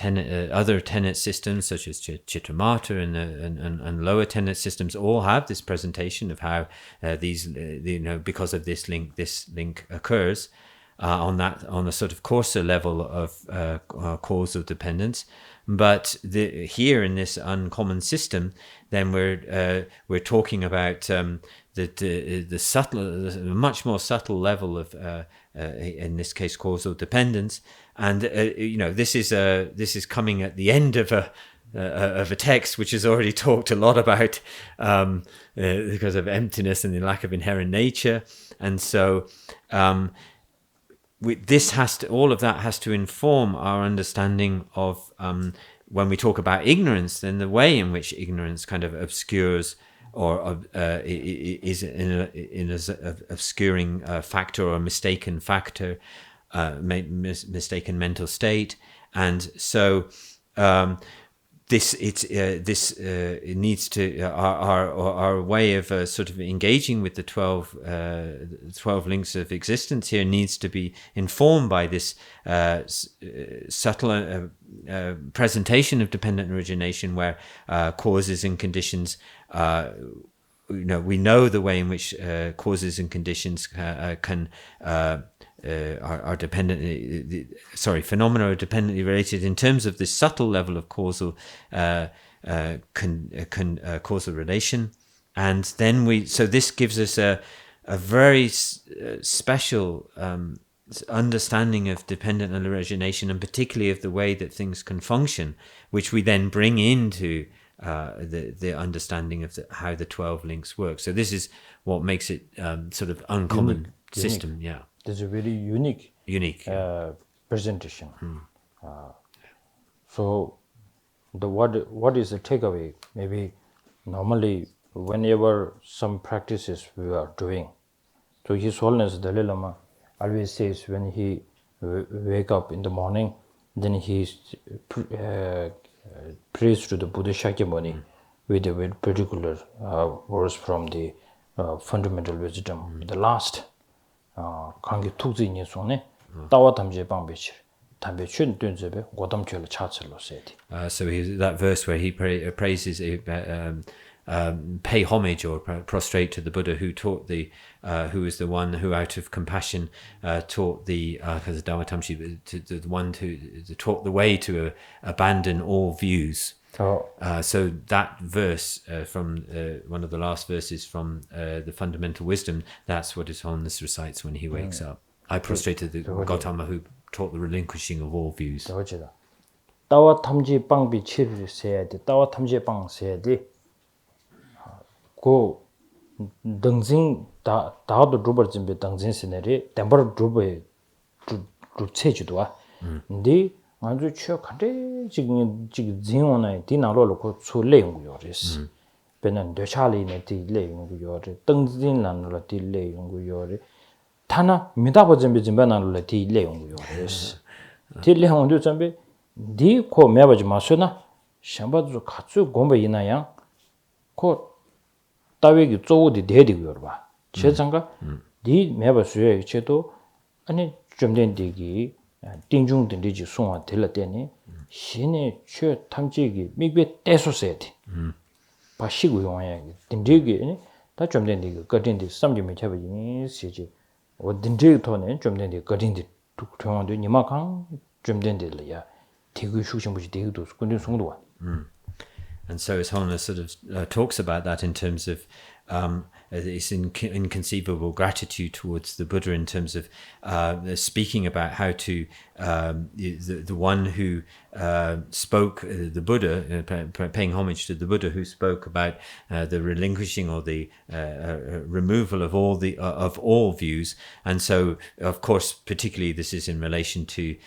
other tenet systems, such as Chittamata and lower tenet systems, all have this presentation of how these, because of this link occurs on a sort of coarser level of causal dependence. But here in this uncommon system, then we're talking about the subtle, much more subtle level of in this case causal dependence, and this is coming at the end of a text which has already talked a lot about because of emptiness and the lack of inherent nature, and so all of that has to inform our understanding of when we talk about ignorance, then the way in which ignorance kind of obscures or is in an obscuring factor or mistaken factor, mistaken mental state, and so it needs to our way of sort of engaging with the 12 links of existence here needs to be informed by this subtle presentation of dependent origination, where causes and conditions. We know the way in which causes and conditions can. Are dependently, phenomena are dependently related in terms of this subtle level of causal causal relation, and then so this gives us a very special understanding of dependent origination, and particularly of the way that things can function, which we then bring into the understanding of how the 12 links work. So this is what makes it sort of uncommon system. Yeah. There's a very unique presentation. So what is the takeaway? Maybe normally whenever some practices we are doing, so His Holiness Dalai Lama always says when he wake up in the morning, then he prays to the Buddha Shakyamuni with a very particular verse from the fundamental wisdom. The last 강기 투지 인연송에 따와 담제 방배치 담배 춘 뜬제베 고담철 차철로 세디. So that verse where he praises pay homage or prostrate to the Buddha who taught who is the one who out of compassion taught the one who taught the way to abandon all views. So that verse from one of the last verses from the Fundamental Wisdom, that's what His Holiness recites when he wakes up. I prostrated the Gautama who taught the relinquishing of all views. 따와 탐지 방비 치를 세야지 따와 탐지 방 세야지 고 등진 다도 두버 준비 등진 시내리 템버 두버에 주체지도아 근데 아주 추억한데 지금 진원에 디나로로 고 출레용고요레스 배는 되차리네 디레용고요레 등진난로 디레용고요레 타나 미다버 준비 준비난로 디레용고요레스 디레용도 준비 디코 매버지 마스나 샴바도 같이 공부이나야 고 따위기 쪼우디 대디고요 봐 제장가 디 매버스에 제도 아니 좀 된디기 띵중된디지 송아 될라때니 신의 최 탐지기 미베 떼소세디 바시고 용해 딘디기 다 좀 된디기 거딘디 삼지미 잡이 시지 어 딘디 토네 좀 된디 거딘디 통한도 니마강 좀 된디려야 되게 수심부지 되게도 근데 송도와 And so His Holiness sort of talks about that in terms of this inconceivable gratitude towards the Buddha, in terms of speaking about how to the one who spoke the Buddha, paying homage to the Buddha who spoke about the relinquishing or the removal of all views. And so, of course, particularly this is in relation to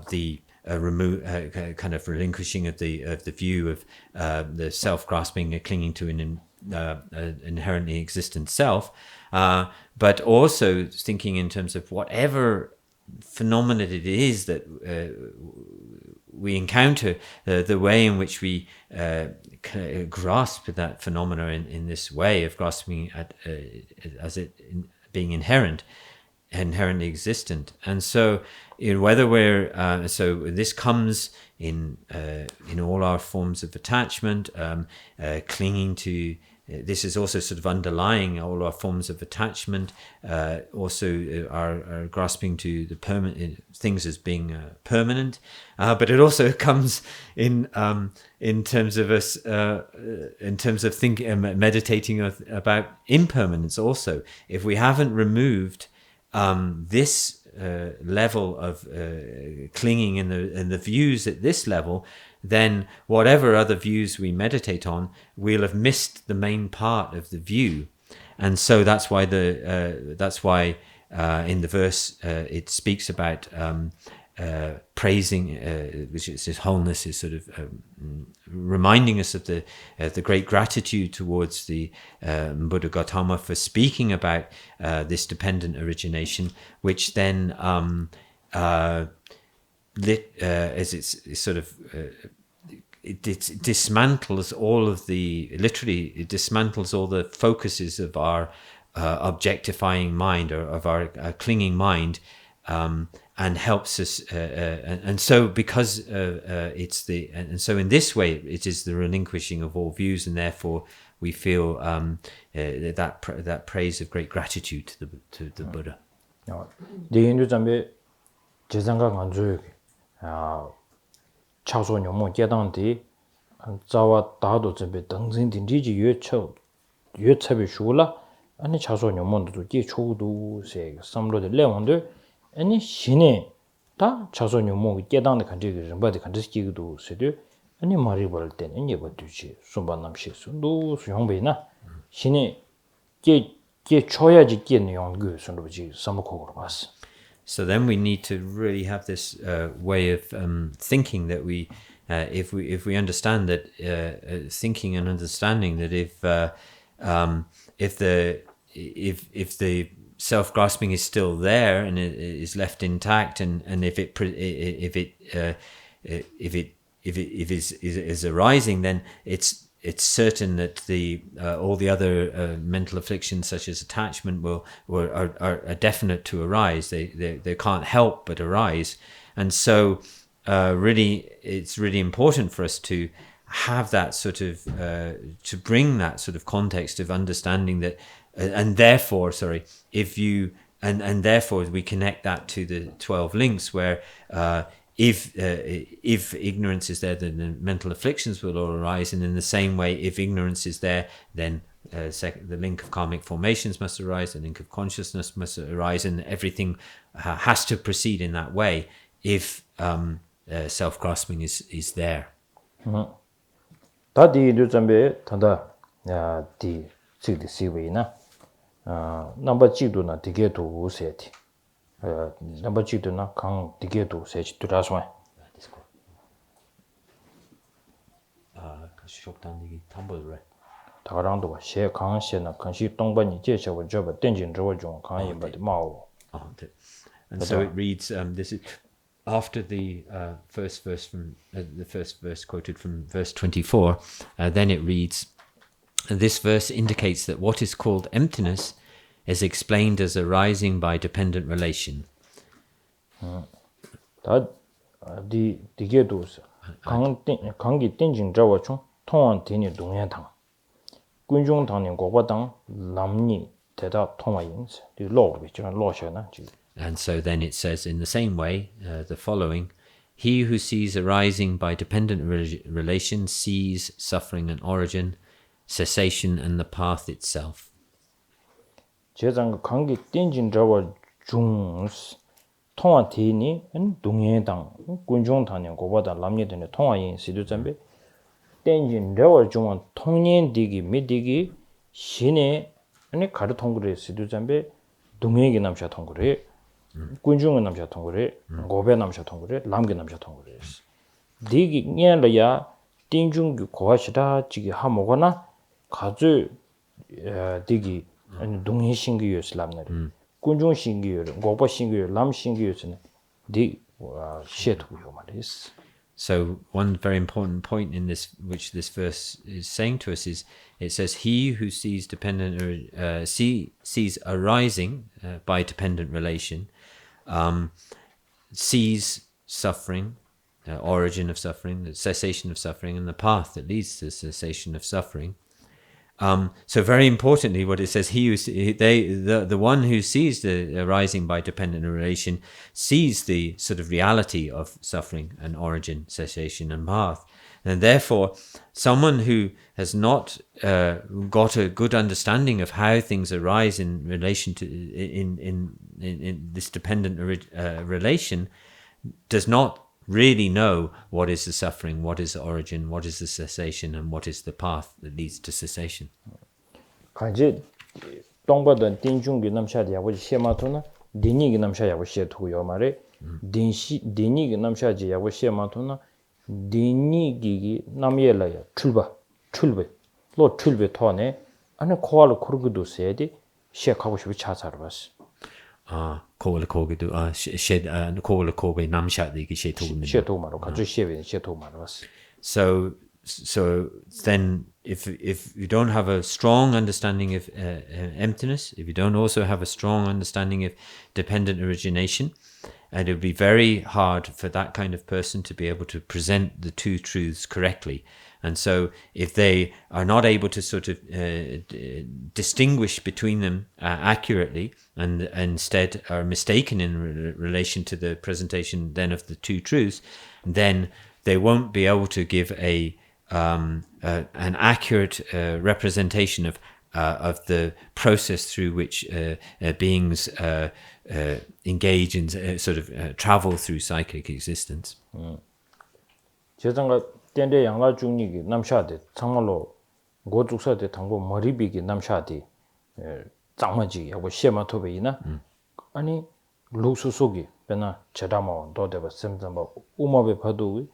the kind of relinquishing of the view of the self-grasping, clinging to an inherently existent self, but also thinking in terms of whatever phenomena it is that we encounter, the way in which we grasp that phenomena in this way of grasping at as it being inherently existent. And so whether we're so this comes in all our forms of attachment, clinging to. This is also sort of underlying all our forms of attachment, also our grasping to the permanent things as being permanent, but it also comes in terms of us, in terms of thinking, meditating about impermanence. Also, if we haven't removed this level of clinging in the views at this level, then whatever other views we meditate on, we'll have missed the main part of the view. And so that's why in the verse it speaks about praising, which is this wholeness, is sort of reminding us of the great gratitude towards the Buddha Gautama for speaking about this dependent origination, which then as it's sort of it dismantles all of the it dismantles all the focuses of our objectifying mind, or of our clinging mind, and helps us and so because it's so in this way it is the relinquishing of all views, and therefore we feel that praise of great gratitude to the Buddha. 차소 녀모 계단디 자와 다도 집에 등진디 리지 유처비 슈라 아니 차소 녀모도 게 초도 세 삼로데 레원데 아니 신에 다 차소 녀모 계단데 간지게 좀바데 간지기도 세데 아니 말이 벌 때는 예버두지 순반남식 순도 수용배나 신에 게 쳐야지 깨는 용그 순도지 삼고로 봤어. So then we need to really have this way of thinking that if we understand that thinking and understanding that if the self-grasping is still there and it is left intact, and if it is arising, then it's certain that all the other mental afflictions, such as attachment, are definite to arise. They can't help but arise, and so really, it's really important for us to have that sort of to bring that sort of context of understanding that, and therefore we connect that to the 12 links, where if ignorance is there, then the mental afflictions will all arise, and in the same way, if ignorance is there, then the link of karmic formations must arise, the link of consciousness must arise, and everything has to proceed in that way if self-grasping is there. 다디 루점베 단다 야디 지디 시웨나 넘버 지도나 디게도 우세티 넘버 지도나 강 디게도 세치 두라스와 쇼탄디기 탐벌레 다가랑도 셰 강셰나 강시 동반이 제셔고 저버 땡진 저거 좀 강이 버디 마오. And so it reads, this is after the first verse from the first verse quoted from verse 24, then it reads, this verse indicates that what is called emptiness is explained as arising by dependent relation. 다 디게도 강기 땡진 저거 좀 통한 되니 동해당 군중 당년 고바당 남니 대다 통화인스 이 로비 저 로셔나 지. And so then it says in the same way, the following, he who sees arising by dependent relation sees suffering and origin, cessation and the path itself. 제장 관계 땡진 저와 중 통화되니 동해당 군중 당년 고바다 남녀들의 통화인 시도점be 땡진 저와 중 통년디기 미디기 신의 아니 가르 통그레 시도점be 동해기 남샤 통그레 군중의 남자 통그래 고배 남자 통그래 남게 남자 통그래 디기 녀려야 띵중기 고하시다 지기 하모거나 가주 디기 아니 동의 신기유스 람나리 군중 신기유 고바 신기유 람 신기유스네 디 셰트고요 말이스. So one very important point in this, which this verse is saying to us, is it says, "He who sees sees arising by dependent relation, sees suffering, origin of suffering, the cessation of suffering, and the path that leads to the cessation of suffering." So very importantly, what it says, the one who sees the arising by dependent relation sees the sort of reality of suffering and origin, cessation, and path. And therefore, someone who has not got a good understanding of how things arise in relation to in this dependent relation does not really know what is the suffering, what is the origin, what is the cessation, and what is the path that leads to cessation. 간지 동바던 띵중기 남샤디 야고 시마토나 디니기 남샤 야고 시토고요 말에 디니기 남샤지 야고 시마토나 디니기 남예라야 출바 로 출베 토네 안에 코알로 코르기도 세디 시작하고 싶이 차사를 봤어. Koala kogidu shed koala kobe namshat the sheto maro kaju shebe sheto maro. So then if you don't have a strong understanding of emptiness, if you don't also have a strong understanding of dependent origination, and it would be very hard for that kind of person to be able to present the two truths correctly. And so if they are not able to sort of distinguish between them accurately, and instead are mistaken in relation to the presentation then of the two truths, then they won't be able to give an accurate representation of the process through which beings engage in sort of travel through cyclic existence. 제장가 땐데 양라 중리기 남샤데 정말로 고죽사데 당고 머리비기 남샤데 장마지 하고 시마토베이나 아니 루수속이 베나 제다모 도데바 셈잠바 우마베 파도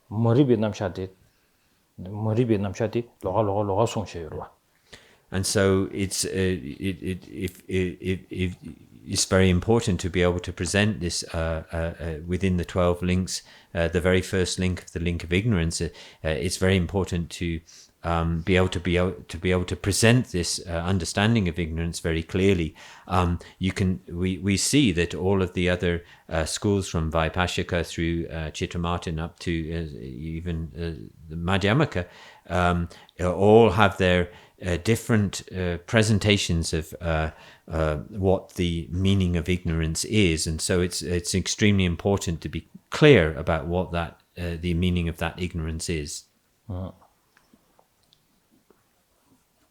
머리비 남샤데 로가 송셰요로. And so it's very important to be able to present this within the 12 links. The very first link, the link of ignorance, it's very important to be able to present this understanding of ignorance very clearly. We see that all of the other schools from Vaipashika through Chitramartin up to even the Madhyamaka all have their different presentations of what the meaning of ignorance is, and so it's extremely important to be clear about what that the meaning of that ignorance is.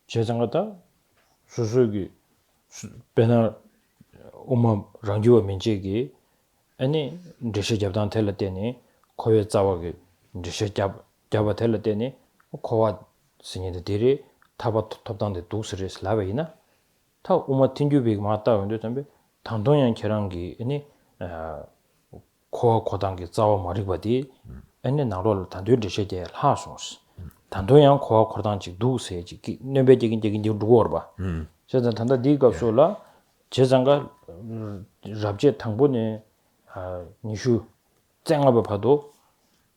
제장가다 수수기 베나 오마 랑주와 민제기 아니 리시 잡단 텔레테니 코에 자와기 리시 잡아 텔레테니 코와 신이데 디리 타바 톱단데 두스리 슬라베이나 타 오마 틴주빅 마타 근데 담be 단동양 계란기 아니 코와 고단기 자와 마리바디 아니 나로를 단들 리시제 하소스 단도양 코와 코단지 두세지 네베적인 적인 두어봐. 그래서 단다 디갑솔라 제장가 잡제 당본에 니슈 짱아봐 봐도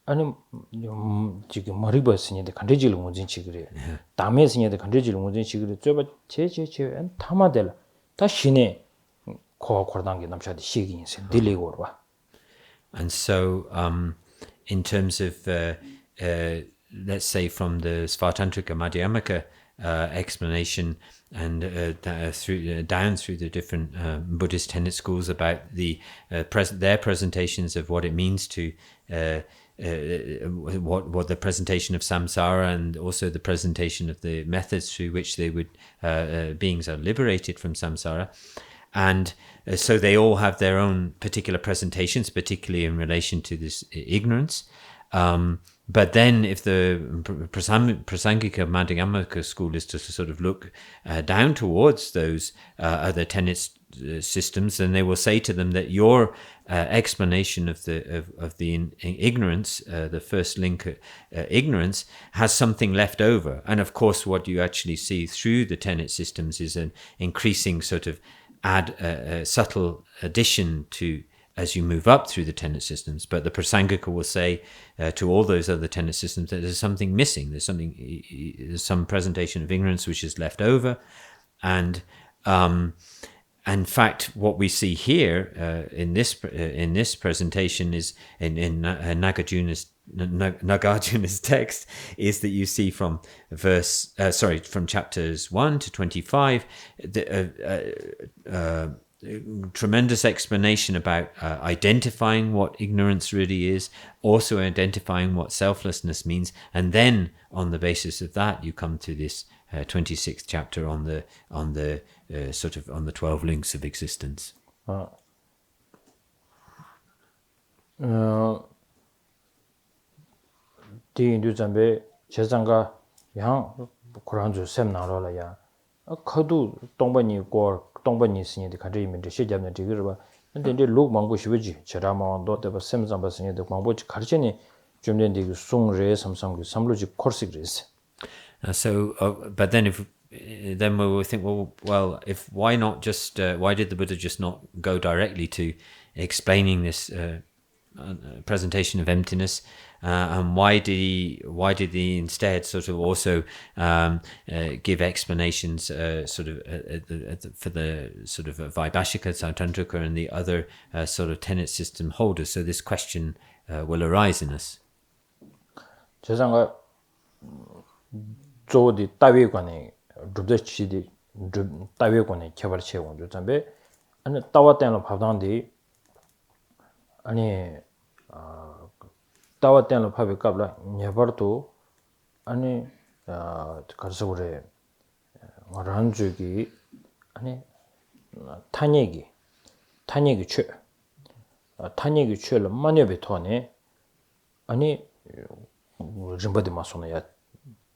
아니 지금 머리버스니데 간데질 문진치 그래. 담에스니데 간데질 문진치 그래. 저바 제제 타마델 다 신에 코와 코단기 남샤디 시기인세 딜리고 봐. And so in terms of let's say from the Svartantrika Madhyamaka explanation and down through the different Buddhist tenet schools about their presentations of what it means to what the presentation of samsara, and also the presentation of the methods through which beings are liberated from samsara. And so they all have their own particular presentations, particularly in relation to this ignorance. But then if the Prasangika Madhyamaka school is to sort of look down towards those other tenets systems, then they will say to them that your explanation of the ignorance, the first link, ignorance, has something left over. And of course, what you actually see through the tenet systems is an increasing sort of subtle addition to as you move up through the tenet systems. But the Prasangika will say to all those other tenet systems that there's something missing. There's some presentation of ignorance which is left over, and in fact, what we see here in this presentation is in Nagarjuna's text is that you see from from chapters 1 to 25 tremendous explanation about identifying what ignorance really is, also identifying what selflessness means, and then on the basis of that you come to this 26th chapter on the 12 links of existence. Di indu zambe chezanga yang Quranju sem narola ya khadu tongbani kor tongbani sinye de khadri min de shejamne de girba ande de lok mangbo shibeji charama ndo de sem zamba sinye de mangbo chi kharcheni jumden de sung re samsang gu samloji korsig res. But then then we will think, well, if why not just why did the Buddha just not go directly to explaining this presentation of emptiness, and why did he instead sort of also give explanations for the sort of Vaibhashika, Sautantrika, and the other sort of tenet system holders? So this question will arise in us. 제상가 조디 따위관에 줍데치디 따위관에 개발 체원 조tambe 아니 따와때는 파단디 아니 따와때는 파베 갑라 녀버도 아니 가서 그래 란주기 아니 탄얘기 최를 마녀베 토네 아니 rimbaди masona ya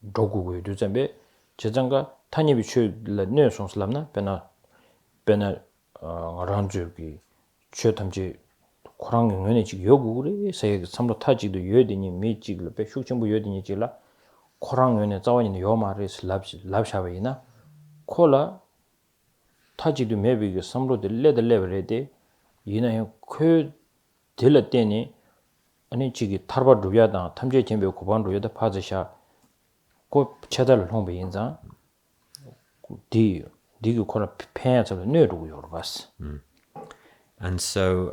dogu gu zambe 제장가 탄입이 최를 내송슬람나 베나 ranju기 최탐지 코랑 영연이 지 요구리 세 삼로 타지도 여디니 미지글 베 슈정부 여디니 지라 코랑 영연에 자원이 요 말이 랍샤베이나 콜라 타지도 메비게 삼로 레벨레데 이나요 그 딜라테니 아니 지기 타르바 루야다 탐제 쳔베 고반 루야다 파즈샤 고 체달을 홍베 인자 디고 코라 페야서 뇌루고 요르바스. And so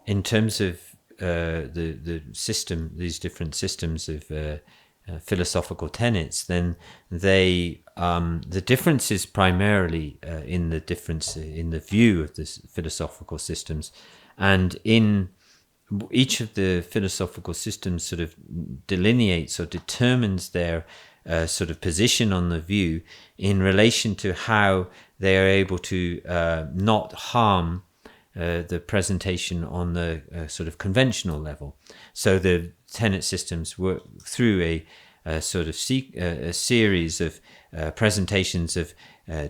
in terms of the system, these different systems of philosophical tenets, then the difference is primarily in the difference in the view of the philosophical systems, and in each of the philosophical systems sort of delineates or determines their sort of position on the view in relation to how they are able to not harm the presentation on the sort of conventional level. So the tenet systems work through a sort of a series of presentations of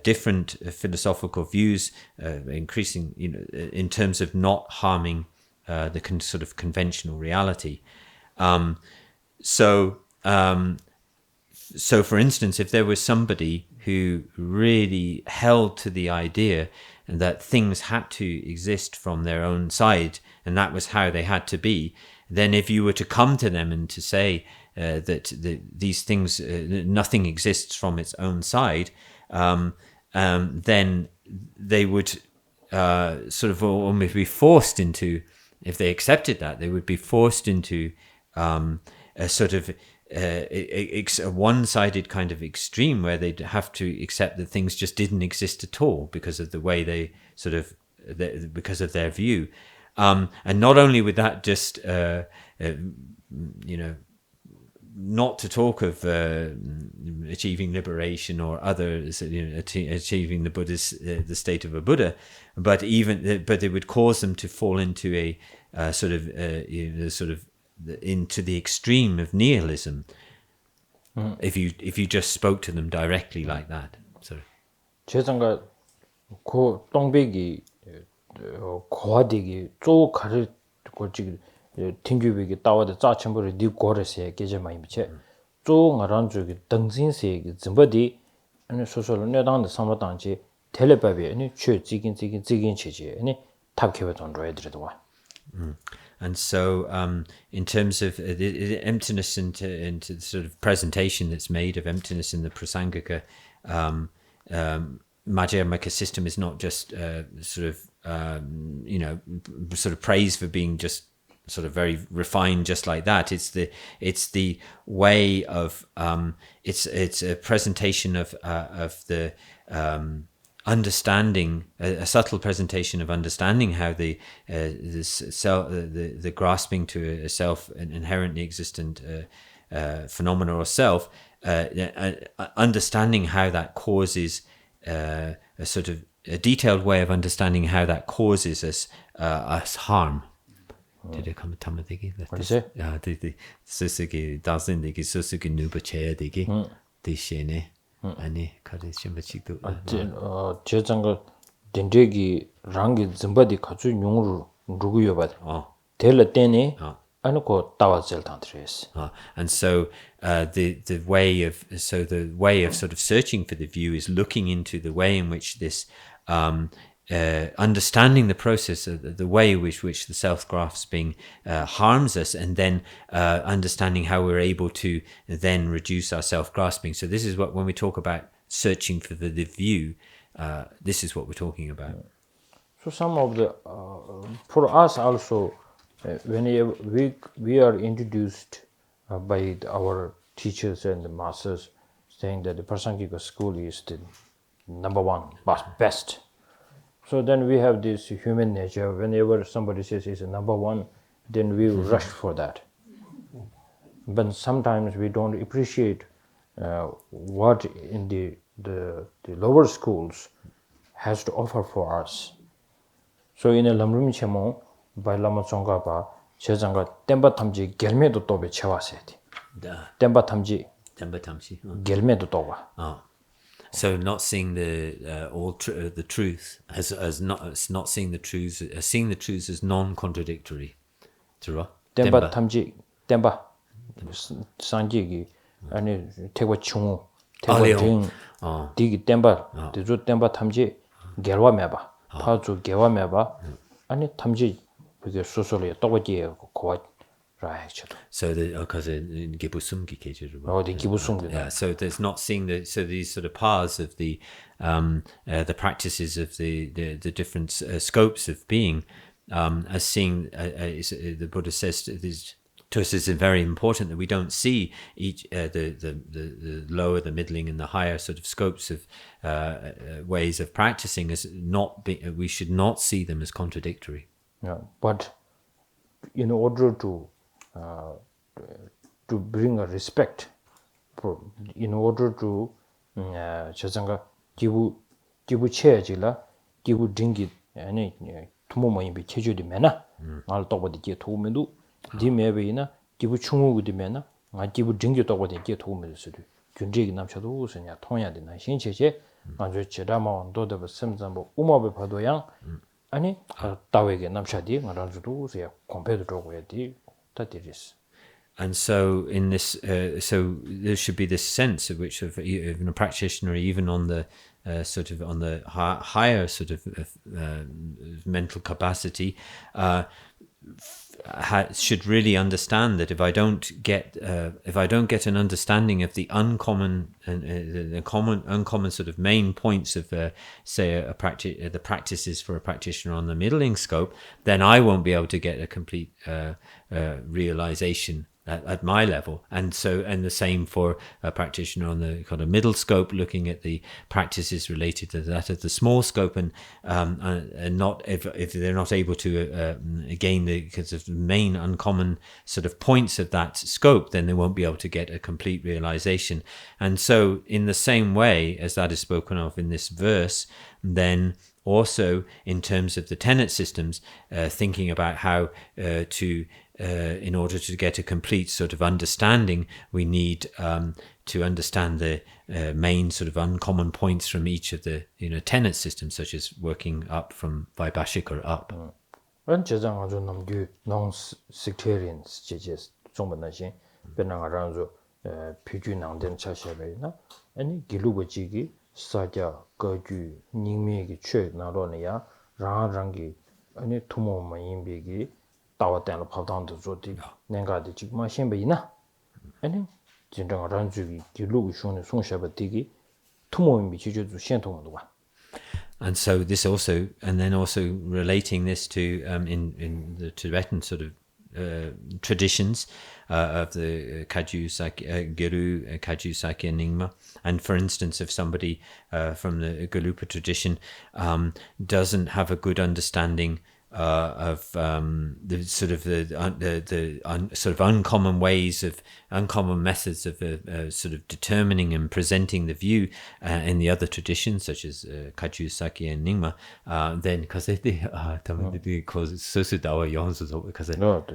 different philosophical views, increasing, in terms of not harming the sort of conventional reality. So for instance, if there was somebody who really held to the idea that things had to exist from their own side, and that was how they had to be, then if you were to come to them and to say that these things, nothing exists from its own side, then they would sort of almost be forced into, if they accepted that, they would be forced into a sort of a one-sided kind of extreme where they'd have to accept that things just didn't exist at all because of the way they sort of, because of their view. And not only would that just, not to talk of achieving liberation or others, achieving the Buddha's the state of a Buddha, but it would cause them to fall into a into the extreme of nihilism. If you just spoke to them directly like that. So 제상가 고 동백이 고화되기 조 가르 고지 팅규백이 따와데 짜첨부를 니 고르세 계제 많이 비체 조 ngaran 주기 등진세 좀버디 아니 소소로 내당의 상마당지 텔레바비 아니 최 지긴 체제 아니 탑케베 돈 로에드도 와. And so, in terms of the emptiness into the sort of presentation that's made of emptiness in the Prasangika Madhyamaka system is not just sort of sort of praise for being just sort of very refined, just like that. It's the way of it's a presentation of the understanding, a subtle presentation of understanding how the grasping to a self, an inherently existent phenomena or self, understanding how that causes a sort of a detailed way of understanding how that causes us harm. Did it come to me? What is it? Yeah, the Susuki doesn't the Susuki Nuba chair, the Shene. 아니 가르 심바치도 제장가 덴데기 랑기 짐바디 가주 용으로 누구여 봐. 델라 때네 아니고 따와질 단트레스. And so the way of sort of searching for the view is looking into the way in which this understanding the process of the way which the self-grasping harms us, and then understanding how we're able to then reduce our self-grasping. So this is what, when we talk about searching for the view, this is what we're talking about. So some of the for us also, when we are introduced by our teachers and the masters, saying that the Prasangika school is the number one, best. So then we have this human nature. Whenever somebody says it's a number one, then we rush for that. But sometimes we don't appreciate what in the lower schools has to offer for us. So in a lamrum chemo by lama chonga ba chejanga temba tamji gelmedo tobe chewaseti. Temba tamji gelmedo toba. So not seeing the the truth as not seeing the truth, seeing the truth as non-contradictory. Temba tamji temba sanjigi 아니 태고 충우 태고 ring 디기 temba 디조 temba tamji gelwa meba 파주 gelwa meba 아니 tamji 그게 소소리 또거지 고와 So because in Gibusum yeah, so there's not seeing these sort of paths of the practices of the different scopes of being, as seeing the Buddha says to us, is very important that we don't see each the lower, the middling, and the higher sort of scopes of ways of practicing as not we should not see them as contradictory. Yeah, but in order to bring a respect, in order to 저장가 기부 체질라 기부 딩기 아니 투모모이 비 체주디 메나 말 또버디 게 도우면도 디메베이나 기부 충우기 메나 아 기부 딩기 또버디 게 도우면도 수도 균제기 남셔도 우선이야 통해야 되나 신체제 아주 제라마 도더 심잠보 우마베 파도양 아니 따웨게 남샤디 말아주도 우세야 컴페도 도고야디 And so in this, so there should be this sense of which of even a practitioner, even on the sort of on the higher sort of mental capacity, should really understand that if I don't get an understanding of the uncommon uncommon sort of main points of say the practices for a practitioner on the middling scope, then I won't be able to get a complete realization at my level. And the same for a practitioner on the kind of middle scope, looking at the practices related to that of the small scope, and not if they're not able to gain the because of the main uncommon sort of points of that scope, then they won't be able to get a complete realization. And so in the same way as that is spoken of in this verse, then also in terms of the tenet systems, thinking about how to in order to get a complete sort of understanding, we need to understand the main sort of uncommon points from each of the tenet systems, such as working up from Vaibhashik or up. 런 제장 아주 남규 non sectarians 제제 좀만나신 변나가라서 표주 남된 차셔베나 아니 길루버지기 사자 거주 닝미기 최 나로냐 라랑기 아니 투모마인비기 따와때로 파단도 조디 내가디 지금 신베이나 아니 진정 란주기 길루기 쇼네 송샤바디기 투모인비 지주주 현통도 봐. And so this also, and then also relating this to in the Tibetan sort of traditions of the Kaju Guru, Kaju Sakya Nyingma. And for instance, if somebody from the Galupa tradition doesn't have a good understanding of the sort of sort of uncommon ways of uncommon methods of sort of determining and presenting the view in the other traditions such as Kaju, Sakya and Nyingma, then because they cause sosudawa yonsu because no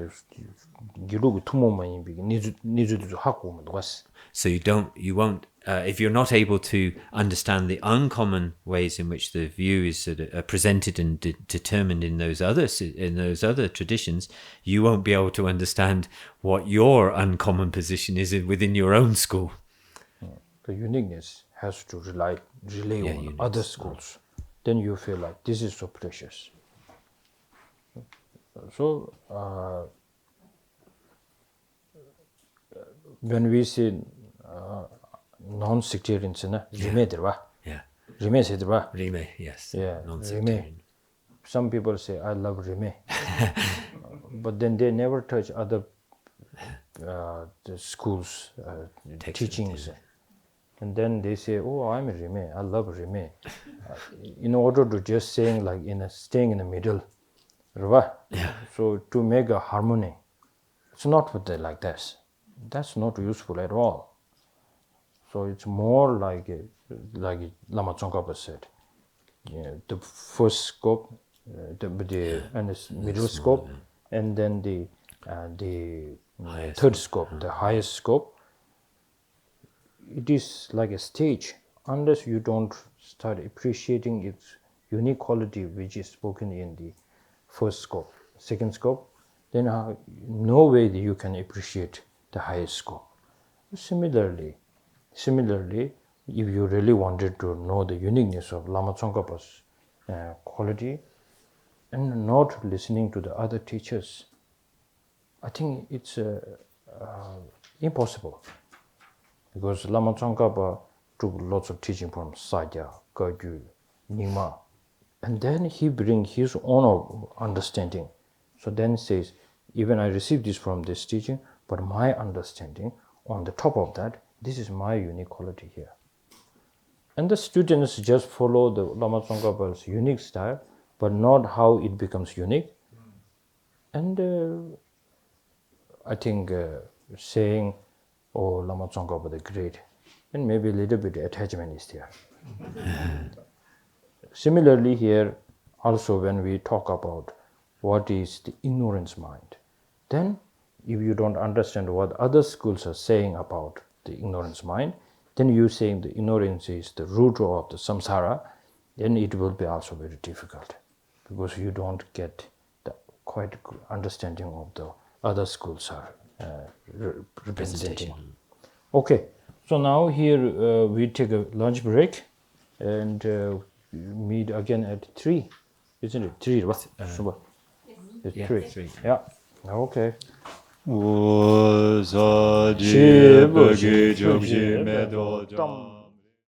기록이 투모만 비기 니주도 하고 오면 왔어. So you won't if you're not able to understand the uncommon ways in which the view is sort of, presented and determined in those other traditions, you won't be able to understand what your uncommon position is within your own school. The uniqueness has to relay on other schools. Then you feel like this is so precious. So when we say non-sectarians, Rime derwa. Yeah. Rime se derwa. Rime, yes. Yeah. Non-sectarian. Rime. Some people say I love Rime, but then they never touch other the schools teachings, and then they say, "Oh, I'm a Rime. I love Rime." In order to just saying like staying in the middle, yeah. So to make a harmony, it's not like this. That's not useful at all. So it's more like Lama Tsongkhapa said, the first scope, and the middle scope, and then the third scope, the highest scope. It is like a stage. Unless you don't start appreciating its unique quality, which is spoken in the first scope, second scope, then no way that you can appreciate the highest scope. Similarly, if you really wanted to know the uniqueness of Lama Tsongkhapa's quality and not listening to the other teachers, I think it's impossible. Because Lama Tsongkhapa took lots of teaching from Sadhya, Kagyu, Nyingma, and then he brings his own understanding. So then says, even I received this from this teaching, but my understanding on the top of that, this is my unique quality here. And the students just follow the Lama Tsongkhapa's unique style, but not how it becomes unique. And I think saying, "Oh, Lama Tsongkhapa the great," and maybe a little bit attachment is there. Similarly here, also when we talk about what is the ignorance mind, then if you don't understand what other schools are saying about the ignorance mind, then you saying the ignorance is the root of the samsara, then it will be also very difficult because you don't get the quite good understanding of the other schools are representing. Okay, so now here we take a lunch break and meet again at 3, isn't it? 3, right? It's 3. Yeah. Okay. 우사지 버기 정심에도